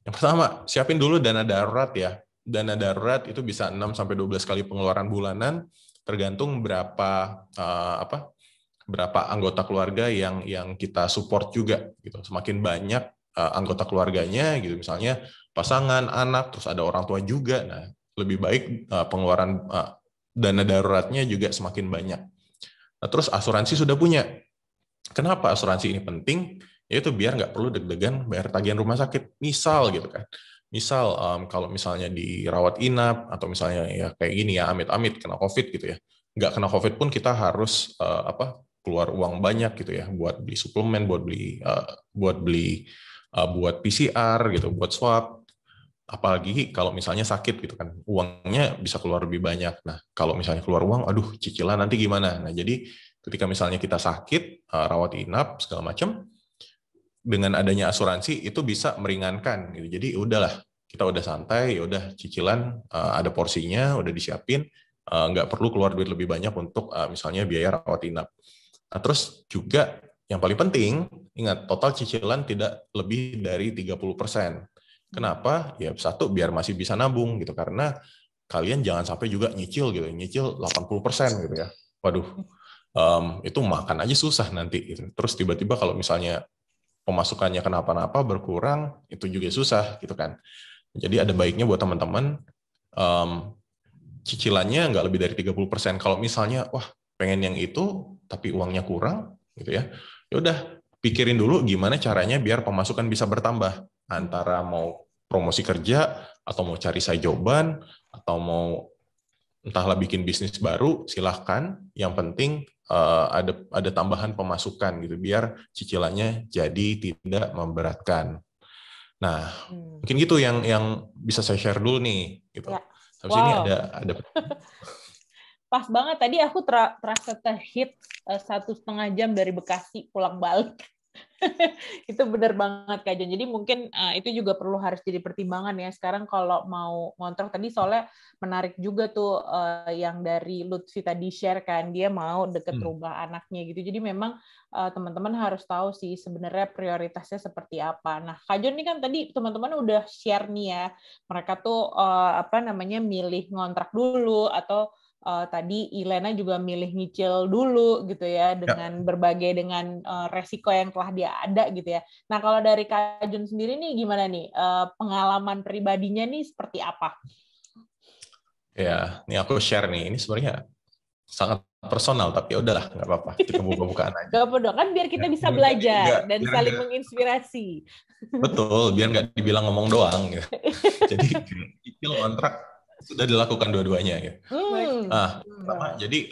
Yang pertama, siapin dulu dana darurat ya. Dana darurat itu bisa 6-12 kali pengeluaran bulanan, tergantung berapa anggota keluarga yang kita support juga gitu. Semakin banyak anggota keluarganya gitu, misalnya pasangan, anak, terus ada orang tua juga. Nah, lebih baik pengeluaran dana daruratnya juga semakin banyak. Nah, terus asuransi sudah punya. Kenapa asuransi ini penting? Yaitu biar nggak perlu deg-degan bayar tagihan rumah sakit. Misal gitu kan. Misal kalau misalnya dirawat inap atau misalnya ya kayak gini ya amit-amit kena COVID gitu ya. Nggak kena COVID pun kita harus keluar uang banyak gitu ya buat beli suplemen, buat PCR gitu, buat swab. Apalagi kalau misalnya sakit gitu kan, uangnya bisa keluar lebih banyak. Nah, kalau misalnya keluar uang, aduh cicilan nanti gimana? Nah, jadi ketika misalnya kita sakit, rawat inap segala macam, dengan adanya asuransi itu bisa meringankan gitu. Jadi udahlah, kita udah santai, udah cicilan ada porsinya, udah disiapin, nggak perlu keluar duit lebih banyak untuk misalnya biaya rawat inap. Nah, terus juga yang paling penting, ingat total cicilan tidak lebih dari 30%. Kenapa? Ya satu, biar masih bisa nabung gitu, karena kalian jangan sampai juga nyicil 80% gitu ya. Waduh, itu makan aja susah nanti gitu. Terus tiba-tiba kalau misalnya pemasukannya kenapa-napa berkurang, itu juga susah gitu kan. Jadi ada baiknya buat teman-teman cicilannya nggak lebih dari 30%. Kalau misalnya wah pengen yang itu tapi uangnya kurang gitu ya. Ya udah pikirin dulu gimana caranya biar pemasukan bisa bertambah, antara mau promosi kerja atau mau cari side job-an atau mau entahlah bikin bisnis baru, silahkan. Yang penting ada tambahan pemasukan gitu, biar cicilannya jadi tidak memberatkan. Nah, mungkin gitu yang bisa saya share dulu nih. Gitu. Ya. Habis ini ada. Pas banget, tadi aku terasa terhit 1,5 jam dari Bekasi pulang balik. Itu benar banget Kak Jon. Jadi mungkin itu juga perlu harus jadi pertimbangan ya sekarang kalau mau ngontrak. Tadi soalnya menarik juga tuh yang dari Lutfi tadi share kan, dia mau deket rumah anaknya gitu. Jadi memang teman-teman harus tahu sih sebenarnya prioritasnya seperti apa. Nah Kak Jon ini kan tadi teman-teman udah share nih ya, mereka tuh milih ngontrak dulu atau tadi Ilena juga milih nyicil dulu gitu ya dengan berbagai dengan resiko yang telah dia ada gitu ya. Nah kalau dari Kak Jon sendiri nih gimana nih pengalaman pribadinya nih seperti apa? Ya, ini aku share nih. Ini sebenarnya sangat personal tapi ya udahlah nggak apa-apa, kita buka-bukaan aja. Gak apa-apa kan biar kita bisa belajar dan saling menginspirasi. Betul, biar nggak dibilang ngomong doang gitu. Jadi nyicil kontrak sudah dilakukan dua-duanya ya. Nah, pertama, jadi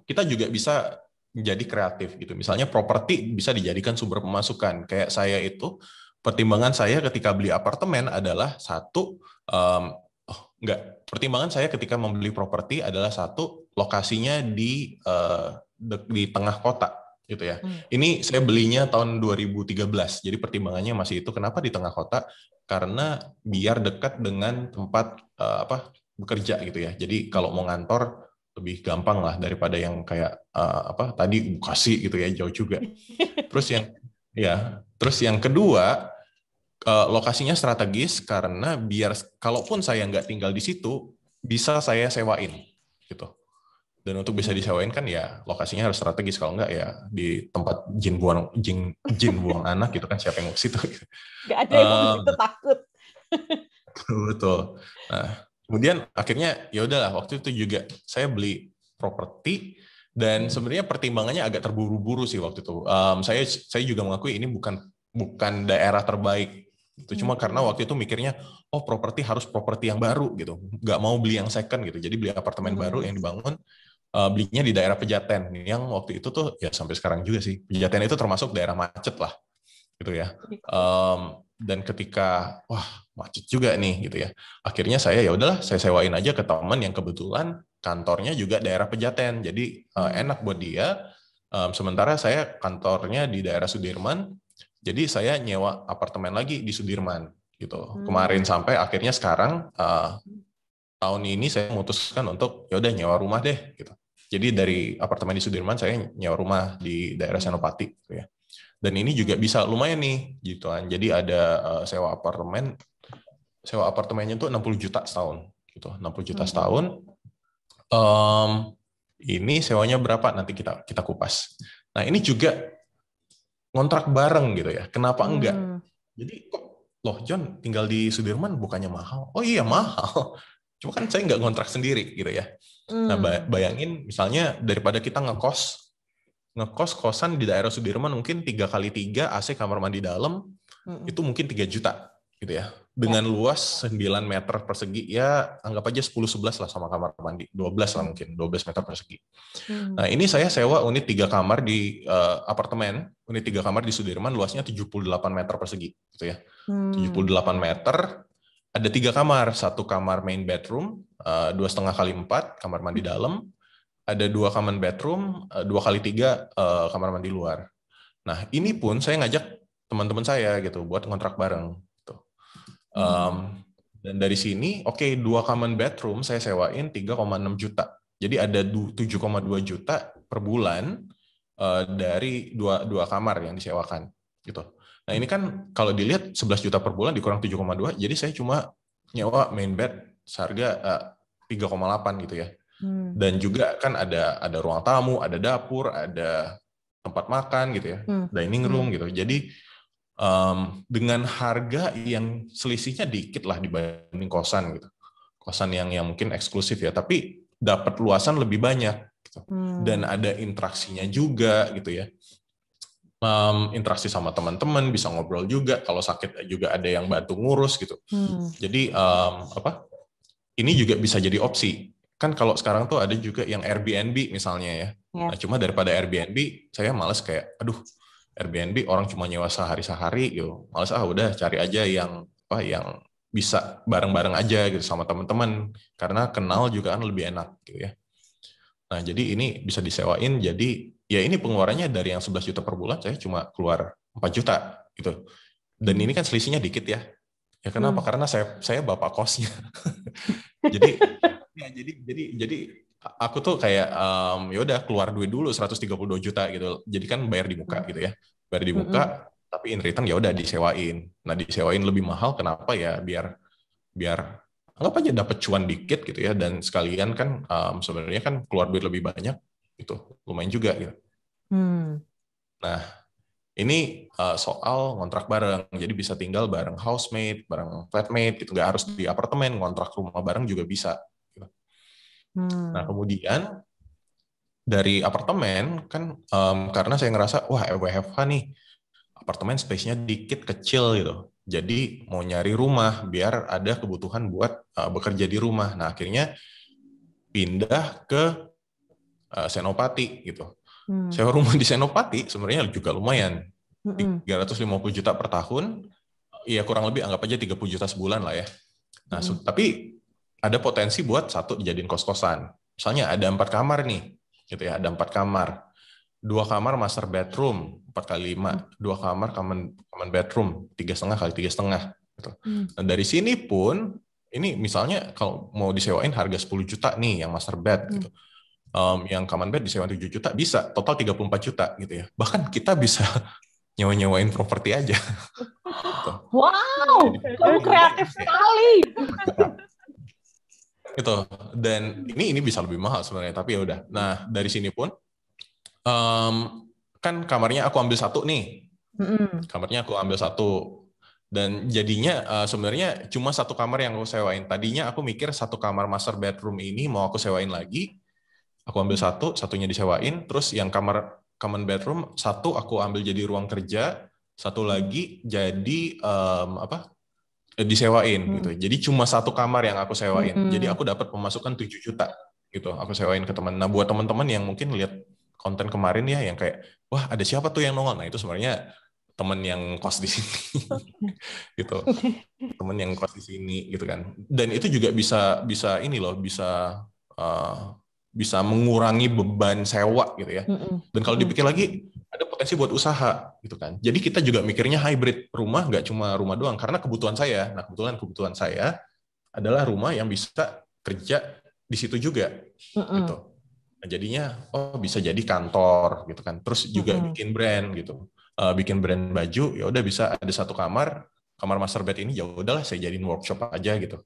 kita juga bisa menjadi kreatif gitu. Misalnya properti bisa dijadikan sumber pemasukan. Kayak saya itu, pertimbangan saya ketika beli apartemen adalah pertimbangan saya ketika membeli properti adalah satu, lokasinya di tengah kota gitu ya. Ini saya belinya tahun 2013. Jadi pertimbangannya masih itu. Kenapa di tengah kota? Karena biar dekat dengan tempat bekerja gitu ya. Jadi kalau mau ngantor lebih gampang lah daripada yang kayak tadi Bekasi gitu ya, jauh juga. Terus yang kedua, lokasinya strategis karena biar kalaupun saya nggak tinggal di situ bisa saya sewain gitu. Dan untuk bisa disewain kan ya lokasinya harus strategis, kalau nggak ya di tempat jin buang anak gitu kan, siapa yang mau ke situ? Nggak ada yang mau situ, takut. Betul. Nah, kemudian akhirnya ya udahlah, waktu itu juga saya beli properti dan sebenarnya pertimbangannya agak terburu-buru sih waktu itu. Saya juga mengakui ini bukan daerah terbaik. Itu cuma karena waktu itu mikirnya properti harus properti yang baru gitu. Nggak mau beli yang second gitu. Jadi beli apartemen baru yang dibangun, belinya di daerah Pejaten yang waktu itu tuh ya sampai sekarang juga sih. Pejaten itu termasuk daerah macet lah gitu ya. Dan ketika macet juga nih gitu ya, akhirnya saya ya udahlah saya sewain aja ke teman yang kebetulan kantornya juga daerah Pejaten, jadi enak buat dia. Sementara saya kantornya di daerah Sudirman, jadi saya nyewa apartemen lagi di Sudirman gitu. Kemarin sampai akhirnya sekarang tahun ini saya memutuskan untuk ya udah nyewa rumah deh gitu. Jadi dari apartemen di Sudirman saya nyewa rumah di daerah Senopati gitu ya. Dan ini juga bisa lumayan nih gitu kan. Jadi ada sewa apartemennya tuh 60 juta setahun gitu. 60 juta setahun. Ini sewanya berapa nanti kita kupas. Nah, ini juga ngontrak bareng gitu ya. Kenapa enggak? Jadi kok loh John tinggal di Sudirman bukannya mahal? Oh iya mahal. Cuma kan saya nggak ngontrak sendiri gitu ya. Nah, bayangin misalnya daripada kita ngekos ngekos kosan di daerah Sudirman mungkin 3x3 AC kamar mandi dalam itu mungkin 3 juta gitu ya. Dengan luas 9 meter persegi, ya anggap aja 10-11 lah sama kamar mandi, 12 lah mungkin, 12 meter persegi. Nah ini saya sewa unit 3 kamar di apartemen, unit 3 kamar di Sudirman, luasnya 78 meter persegi gitu ya. 78 meter, ada 3 kamar, 1 kamar main bedroom, 2,5x4 kamar mandi dalam, ada 2 common bedroom, 2x3 kamar mandi luar. Nah ini pun saya ngajak teman-teman saya gitu buat ngontrak bareng. Dan dari sini, 2 common bedroom saya sewain 3,6 juta. Jadi ada 7,2 juta per bulan dari dua kamar yang disewakan. Gitu. Nah ini kan kalau dilihat 11 juta per bulan dikurang 7,2, jadi saya cuma nyewa main bed seharga 3,8 gitu ya. Dan juga kan ada ruang tamu, ada dapur, ada tempat makan gitu ya, dining room gitu. Jadi dengan harga yang selisihnya dikit lah dibanding kosan gitu, kosan yang mungkin eksklusif ya, tapi dapat luasan lebih banyak gitu. Dan ada interaksinya juga gitu ya, interaksi sama teman-teman, bisa ngobrol juga, kalau sakit juga ada yang bantu ngurus gitu. Jadi ini juga bisa jadi opsi kan. Kalau sekarang tuh ada juga yang Airbnb misalnya ya. Nah cuma daripada Airbnb saya males kayak Airbnb orang cuma nyewa sehari-sehari gitu. Males udah cari aja yang bisa bareng-bareng aja gitu sama teman-teman, karena kenal juga kan lebih enak gitu ya. Nah, jadi ini bisa disewain, jadi ya ini pengeluarannya dari yang 11 juta per bulan saya cuma keluar 4 juta gitu. Dan ini kan selisihnya dikit ya. Ya kenapa? Karena saya bapak kosnya. jadi aku tuh kayak ya udah keluar duit dulu 132 juta gitu. Jadi kan bayar di muka gitu ya. Bayar di muka, tapi in return ya udah disewain. Nah, disewain lebih mahal kenapa ya? Biar anggap aja dapat cuan dikit gitu ya, dan sekalian kan sebenarnya kan keluar duit lebih banyak gitu. Lumayan juga gitu. Nah, ini soal ngontrak bareng. Jadi bisa tinggal bareng housemate, bareng flatmate gitu. Nggak harus di apartemen, ngontrak rumah bareng juga bisa. Nah, kemudian dari apartemen kan karena saya ngerasa wah WFH nih, apartemen space-nya dikit, kecil gitu. Jadi mau nyari rumah biar ada kebutuhan buat bekerja di rumah. Nah, akhirnya pindah ke Senopati gitu. Sewa rumah di Senopati sebenarnya juga lumayan. 350 juta per tahun. Ya kurang lebih anggap aja 30 juta sebulan lah ya. Nah, tapi ada potensi buat satu dijadiin kos-kosan. Misalnya ada 4 kamar nih, gitu ya, ada 4 kamar. 2 kamar master bedroom 4x5, 2 kamar common bedroom 3,5x3,5 gitu. Nah, dari sini pun ini misalnya kalau mau disewain harga 10 juta nih yang master bed gitu. Yang common bed disewain 7 juta bisa, total 34 juta gitu ya. Bahkan kita bisa nyewain properti aja. Gitu. Wow, kamu kreatif sekali. Gitu. Dan ini bisa lebih mahal sebenarnya, tapi ya udah. Nah, dari sini pun kan kamarnya aku ambil 1 nih. Kamarnya aku ambil 1. Dan jadinya sebenarnya cuma 1 kamar yang aku sewain. Tadinya aku mikir 1 kamar master bedroom ini mau aku sewain lagi. Aku ambil 1, satunya disewain. Terus yang kamar common bedroom 1 aku ambil jadi ruang kerja. 1 lagi jadi disewain gitu. Jadi cuma 1 kamar yang aku sewain. Jadi aku dapat pemasukan 7 juta gitu. Aku sewain ke teman. Nah, buat teman-teman yang mungkin lihat konten kemarin ya yang kayak wah ada siapa tuh yang nongol. Nah, itu sebenarnya teman yang kos di sini. Gitu. Teman yang kos di sini gitu kan. Dan itu juga bisa ini loh, bisa mengurangi beban sewa gitu ya. Dan kalau dipikir lagi ada potensi buat usaha gitu kan. Jadi kita juga mikirnya hybrid, rumah nggak cuma rumah doang karena kebutuhan saya. Nah, kebutuhan saya adalah rumah yang bisa kerja di situ juga gitu. Nah, jadinya bisa jadi kantor gitu kan. Terus juga bikin brand gitu. Bikin brand baju ya udah bisa ada 1 kamar master bed ini ya udahlah saya jadiin workshop aja gitu.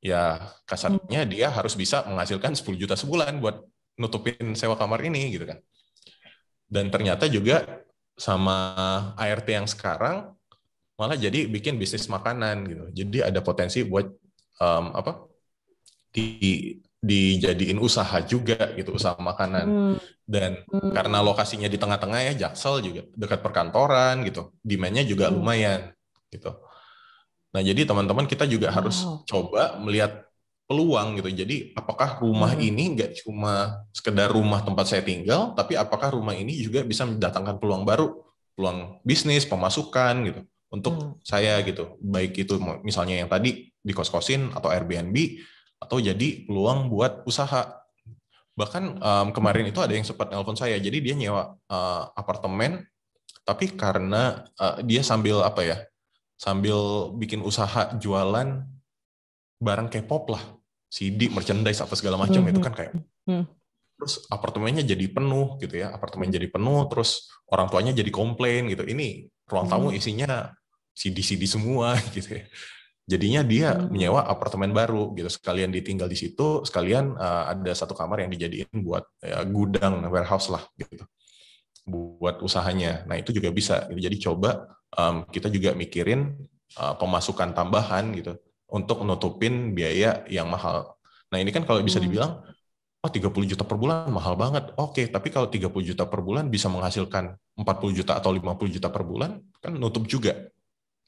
Ya kasarnya dia harus bisa menghasilkan 10 juta sebulan buat nutupin sewa kamar ini gitu kan. Dan ternyata juga sama ART yang sekarang malah jadi bikin bisnis makanan gitu. Jadi ada potensi buat dijadiin usaha juga gitu, usaha makanan. Dan karena lokasinya di tengah-tengah ya, Jaksel juga dekat perkantoran gitu, demand-nya juga lumayan gitu. Nah, jadi teman-teman kita juga harus coba melihat peluang gitu. Jadi apakah rumah ini nggak cuma sekedar rumah tempat saya tinggal, tapi apakah rumah ini juga bisa mendatangkan peluang baru, peluang bisnis, pemasukan gitu untuk saya gitu. Baik itu misalnya yang tadi di kos-kosin atau Airbnb, atau jadi peluang buat usaha. Bahkan kemarin itu ada yang sempat nelpon saya, jadi dia nyewa apartemen, tapi karena dia sambil sambil bikin usaha jualan barang K-pop lah, CD, merchandise, apa segala macam, itu kan kayak terus apartemennya jadi penuh gitu ya, terus orang tuanya jadi komplain gitu, ini ruang tamu isinya CD-CD semua gitu ya. Jadinya dia menyewa apartemen baru gitu, sekalian ditinggal di situ, sekalian ada satu kamar yang dijadiin buat gudang, warehouse lah gitu, buat usahanya. Nah itu juga bisa gitu. Jadi coba kita juga mikirin pemasukan tambahan gitu untuk nutupin biaya yang mahal. Nah ini kan kalau bisa dibilang, 30 juta per bulan mahal banget. Oke, tapi kalau 30 juta per bulan bisa menghasilkan 40 juta atau 50 juta per bulan, kan nutup juga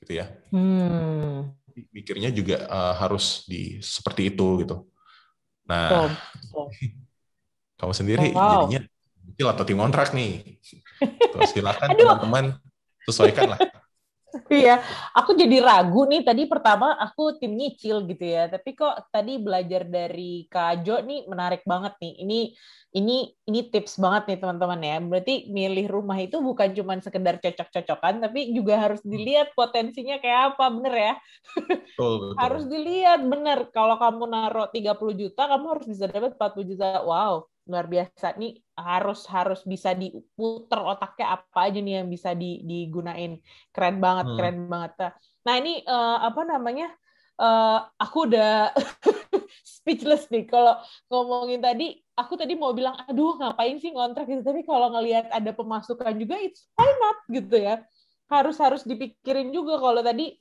gitu ya. Mikirnya juga harus seperti itu gitu. Nah, kamu sendiri jadinya nyicil atau tim kontrak nih? Silakan teman-teman sesuaikan lah. Iya, aku jadi ragu nih. Tadi pertama aku tim nyicil gitu ya. Tapi kok tadi belajar dari Kak Jo nih menarik banget nih. Ini tips banget nih teman-teman ya. Berarti milih rumah itu bukan cuma sekedar cocok-cocokan, tapi juga harus dilihat potensinya kayak apa, bener ya? Betul. Harus dilihat, bener. Kalau kamu naruh 30 juta, kamu harus bisa dapat 40 juta. Wow, luar biasa nih. Harus bisa diputer otaknya apa aja nih yang bisa digunain. Keren banget. Nah ini aku udah speechless nih kalau ngomongin tadi. Aku tadi mau bilang, aduh ngapain sih ngontrak gitu, tapi kalau ngelihat ada pemasukan juga, it's why not gitu ya. Harus dipikirin juga. Kalau tadi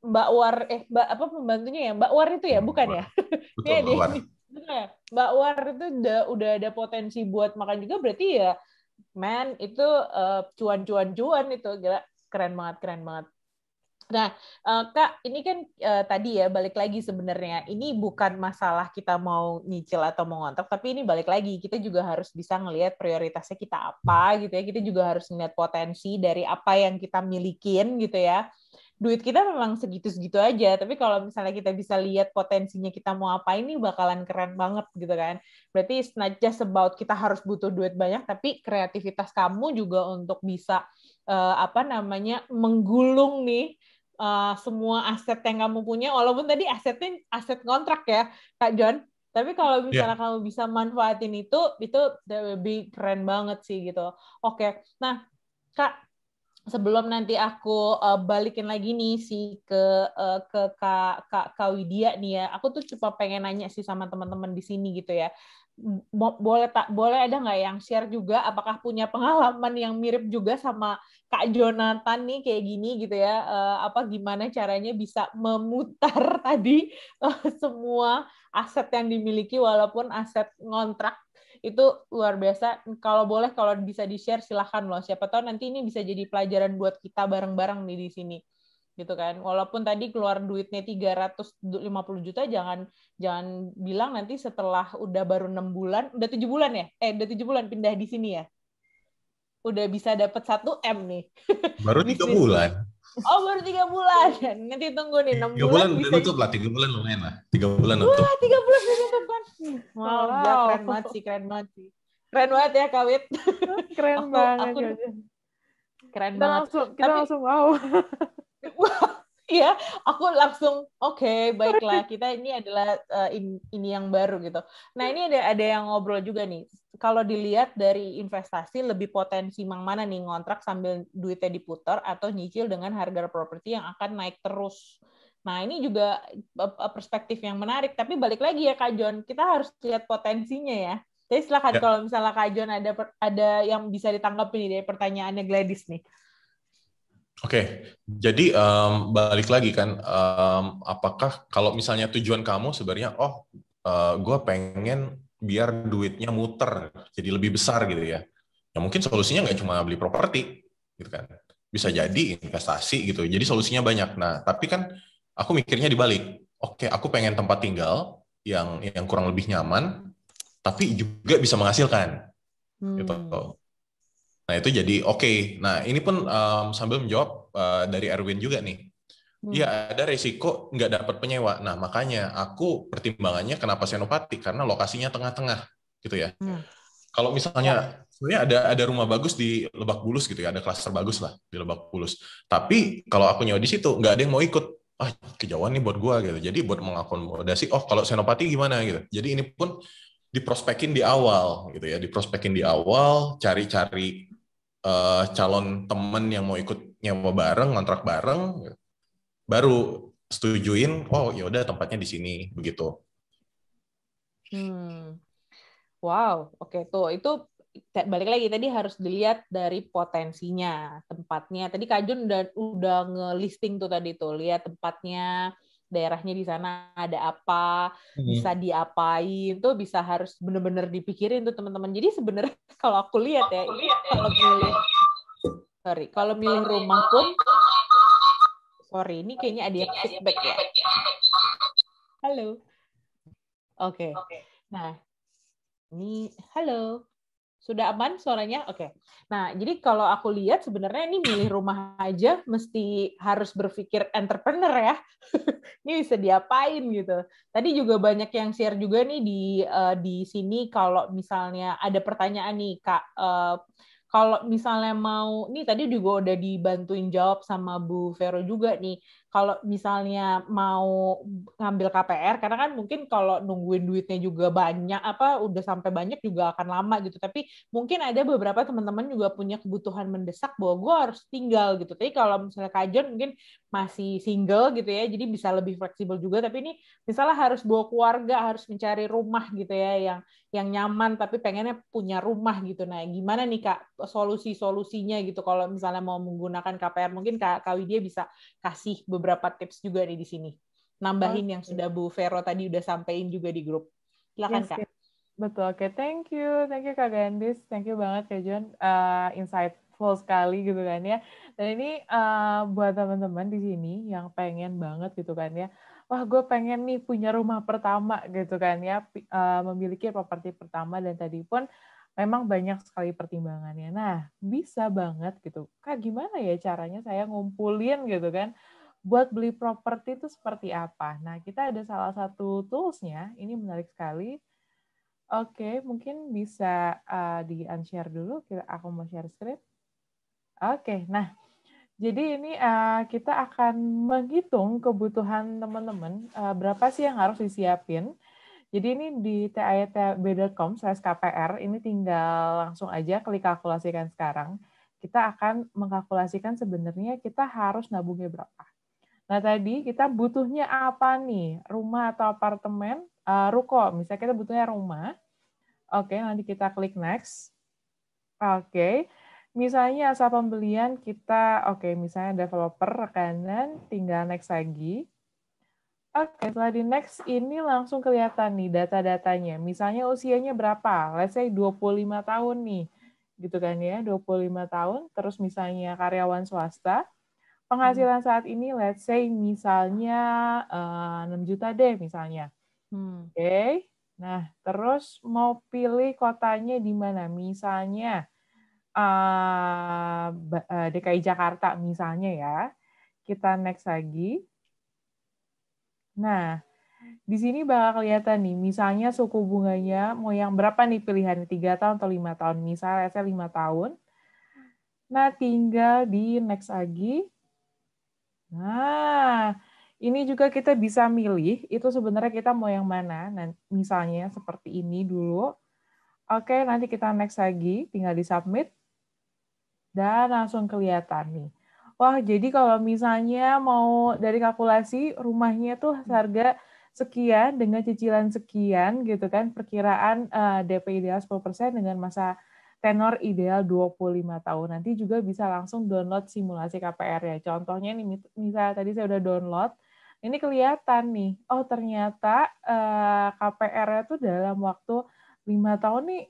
Mbak War pembantunya ya, Mbak War itu ya, bukan ya? Betul, Mbak War. Mbak War itu udah ada potensi buat makan juga, berarti ya itu cuan itu, gila, keren banget. Nah, Kak, ini kan tadi ya balik lagi sebenarnya ini bukan masalah kita mau nyicil atau mau ngontrak, tapi ini balik lagi kita juga harus bisa ngelihat prioritasnya kita apa gitu ya. Kita juga harus ngelihat potensi dari apa yang kita milikin gitu ya. Duit kita memang segitu-segitu aja, tapi kalau misalnya kita bisa lihat potensinya kita mau apa, ini bakalan keren banget gitu kan. Berarti it's not just about kita harus butuh duit banyak, tapi kreativitas kamu juga untuk bisa menggulung nih semua aset yang kamu punya, walaupun tadi asetnya aset kontrak ya, Kak John. Tapi kalau misalnya kamu bisa manfaatin itu lebih keren banget sih gitu. Oke, nah Kak, sebelum nanti aku balikin lagi nih ke Kak Widya nih ya, aku tuh cuma pengen nanya sih sama teman-teman di sini gitu ya. Boleh ada nggak yang share juga, apakah punya pengalaman yang mirip juga sama Kak Jonathan nih kayak gini gitu ya, gimana caranya bisa memutar tadi semua aset yang dimiliki walaupun aset ngontrak, itu luar biasa. Kalau bisa di-share silahkan loh, siapa tahu nanti ini bisa jadi pelajaran buat kita bareng-bareng nih di sini gitu kan. Walaupun tadi keluar duitnya 350 juta, jangan bilang nanti setelah udah baru 6 bulan, udah 7 bulan ya? Udah 7 bulan pindah di sini ya? Udah bisa dapat 1 M nih. Baru 3 bulan. Oh, baru 3 bulan. Nanti tunggu nih 6 bulan bisa nutup lah, 3 bulan lumayan lah. 3 bulan nutup. Wah, 3 bulan udah nutup kan. Wow, keren banget sih. Keren banget ya, Kawit. Keren banget. Keren banget. Kita langsung wow. Iya, aku langsung oke, baiklah, kita ini adalah ini yang baru gitu. Nah ini ada yang ngobrol juga nih. Kalau dilihat dari investasi, lebih potensi mana nih, ngontrak sambil duitnya diputar atau nyicil dengan harga properti yang akan naik terus. Nah ini juga perspektif yang menarik. Tapi balik lagi ya Kak John, kita harus lihat potensinya ya. Jadi silakan kalau misalnya Kak John ada yang bisa ditanggapi nih dari pertanyaannya Gladys nih. Oke, jadi balik lagi kan, apakah kalau misalnya tujuan kamu sebenarnya gue pengen biar duitnya muter, jadi lebih besar gitu ya. Ya mungkin solusinya nggak cuma beli properti, gitu kan. Bisa jadi investasi gitu. Jadi solusinya banyak. Nah, tapi kan aku mikirnya dibalik. Oke, aku pengen tempat tinggal yang kurang lebih nyaman, tapi juga bisa menghasilkan, gitu. Nah itu jadi oke. Nah ini pun sambil menjawab dari Erwin juga nih. Iya ada resiko nggak dapat penyewa. Nah makanya aku pertimbangannya kenapa Senopati karena lokasinya tengah-tengah gitu ya. Kalau misalnya sebenarnya ada rumah bagus di Lebak Bulus gitu ya, ada klaster bagus lah di Lebak Bulus. Tapi kalau aku nyewa di situ nggak ada yang mau ikut. Ah kejauhan nih buat gua gitu. Jadi buat mengakomodasi. Oh kalau Senopati gimana gitu. Jadi ini pun diprospekin di awal gitu ya, diprospekin di awal, cari-cari calon temen yang mau ikut nyewa bareng, ngontrak bareng, baru setujuin, oh ya udah tempatnya di sini begitu. Wow, oke tuh itu balik lagi tadi harus dilihat dari potensinya tempatnya. Tadi Kak Jun udah ngelisting tuh tadi tuh, lihat tempatnya, daerahnya di sana ada apa, bisa diapain, tuh bisa harus bener-bener dipikirin tuh teman-teman. Jadi sebenarnya kalau aku lihat ya, kalau milih rumah pun, ini kayaknya ada yang feedback ya. Halo. Oke. Nah, ini halo. Sudah aman suaranya? Oke. Nah, jadi kalau aku lihat sebenarnya ini milih rumah aja mesti harus berpikir entrepreneur ya. Ini bisa diapain gitu. Tadi juga banyak yang share juga nih di sini kalau misalnya ada pertanyaan nih Kak, kalau misalnya mau, nih tadi juga udah dibantuin jawab sama Bu Vero juga nih, kalau misalnya mau ngambil KPR, karena kan mungkin kalau nungguin duitnya juga banyak, udah sampai banyak juga akan lama gitu, tapi mungkin ada beberapa teman-teman juga punya kebutuhan mendesak bahwa gue harus tinggal gitu. Tapi kalau misalnya Kak John mungkin masih single gitu ya, jadi bisa lebih fleksibel juga, tapi ini misalnya harus bawa keluarga, harus mencari rumah gitu ya, yang nyaman tapi pengennya punya rumah gitu. Nah, gimana nih Kak solusi-solusinya gitu kalau misalnya mau menggunakan KPR? Mungkin Kak Widya bisa kasih beberapa tips juga nih di sini. Nambahin yang sudah Bu Vero tadi udah sampein juga di grup. Silakan Kak. Betul, oke. Thank you Kak Gandis. Thank you banget Kak John. Insightful sekali gitu kan ya. Dan ini buat teman-teman di sini yang pengen banget gitu kan ya. Wah, gue pengen nih punya rumah pertama gitu kan ya, memiliki properti pertama, dan tadi pun memang banyak sekali pertimbangannya. Nah, bisa banget gitu. Kak, gimana ya caranya saya ngumpulin gitu kan, buat beli properti itu seperti apa? Nah, kita ada salah satu tools-nya, ini menarik sekali. Oke, mungkin bisa di-unshare dulu, aku mau share screen. Oke, nah, jadi ini kita akan menghitung kebutuhan teman-teman, berapa sih yang harus disiapin. Jadi ini di tiitb.com/kpr, ini tinggal langsung aja klik kalkulasikan sekarang. Kita akan mengkalkulasikan sebenarnya kita harus nabungnya berapa. Nah tadi kita butuhnya apa nih? Rumah atau apartemen? Ruko, misalnya kita butuhnya rumah. Oke, nanti kita klik next. Oke. Misalnya asal pembelian kita, misalnya developer, rekanan, tinggal next lagi. Oke, setelah di next, ini langsung kelihatan nih data-datanya. Misalnya usianya berapa? Let's say 25 tahun nih. Gitu kan ya, 25 tahun. Terus misalnya karyawan swasta. Penghasilan saat ini, let's say misalnya 6 juta deh misalnya. Oke. Nah, terus mau pilih kotanya di mana? Misalnya DKI Jakarta misalnya ya. Kita next lagi. Nah, di sini bakal kelihatan nih, misalnya suku bunganya mau yang berapa nih pilihannya, 3 tahun atau 5 tahun. Misalnya saya 5 tahun. Nah, tinggal di next lagi. Nah, ini juga kita bisa milih, itu sebenarnya kita mau yang mana. Nah, misalnya seperti ini dulu. Oke, nanti kita next lagi, tinggal di submit. Dan langsung kelihatan nih. Wah, jadi kalau misalnya mau dari kalkulasi, rumahnya tuh harga sekian dengan cicilan sekian gitu kan, perkiraan DP ideal 10% dengan masa tenor ideal 25 tahun. Nanti juga bisa langsung download simulasi KPR ya. Contohnya nih, misalnya tadi saya udah download. ini kelihatan nih, oh ternyata KPR-nya tuh dalam waktu 5 tahun nih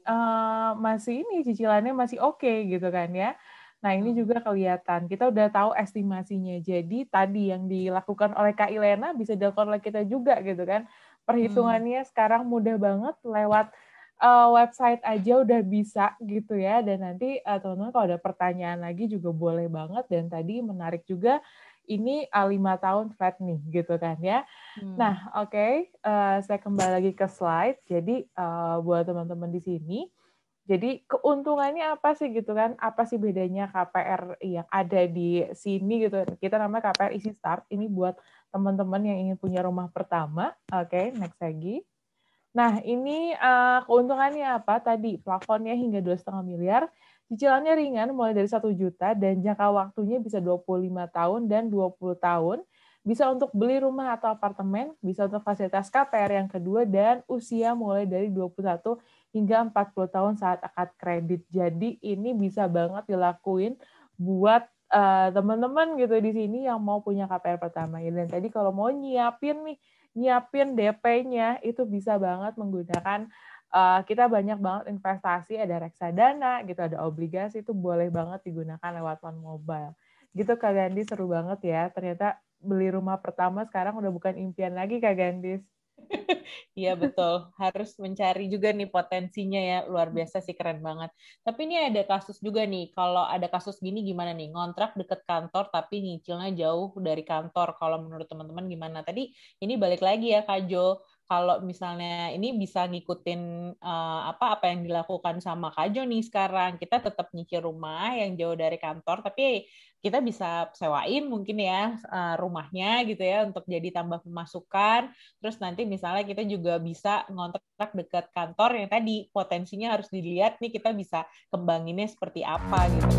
masih ini cicilannya masih oke gitu kan ya. Nah ini juga kelihatan, kita udah tahu estimasinya. Jadi tadi yang dilakukan oleh Kak Ilena bisa dilakukan oleh kita juga gitu kan. Perhitungannya sekarang mudah banget lewat website aja udah bisa gitu ya. Dan nanti teman-teman kalau ada pertanyaan lagi juga boleh banget. Dan tadi menarik juga ini 5 tahun flat nih gitu kan ya. Nah oke, saya kembali lagi ke slide. Jadi buat teman-teman di sini, jadi keuntungannya apa sih gitu kan? Apa sih bedanya KPR yang ada di sini gitu? Kita namanya KPR Easy Start. Ini buat teman-teman yang ingin punya rumah pertama. Oke, next lagi. Nah, ini keuntungannya apa? Tadi plafonnya hingga 2,5 miliar, cicilannya ringan mulai dari 1 juta dan jangka waktunya bisa 25 tahun dan 20 tahun. Bisa untuk beli rumah atau apartemen, bisa untuk fasilitas KPR yang kedua, dan usia mulai dari 21 hingga 40 tahun saat akad kredit. Jadi ini bisa banget dilakuin buat teman-teman gitu di sini yang mau punya KPR pertama. Dan tadi kalau mau nyiapin DP-nya itu bisa banget menggunakan kita banyak banget investasi, ada reksadana gitu, ada obligasi, itu boleh banget digunakan lewat One Mobile. Gitu Kak Gandhi, seru banget ya. Ternyata beli rumah pertama sekarang udah bukan impian lagi Kak Gandhi. Iya betul, harus mencari juga nih potensinya ya, luar biasa sih, keren banget. Tapi ini ada kasus juga nih, kalau ada kasus gini gimana nih, ngontrak deket kantor tapi nyicilnya jauh dari kantor, kalau menurut teman-teman gimana? Tadi ini balik lagi ya Kak Jo, kalau misalnya ini bisa ngikutin apa yang dilakukan sama Kak Jo nih sekarang, kita tetap nyicil rumah yang jauh dari kantor, tapi kita bisa sewain mungkin ya rumahnya gitu ya untuk jadi tambah pemasukan. Terus nanti misalnya kita juga bisa ngontrak dekat kantor yang tadi potensinya harus dilihat nih, kita bisa kembanginnya seperti apa gitu.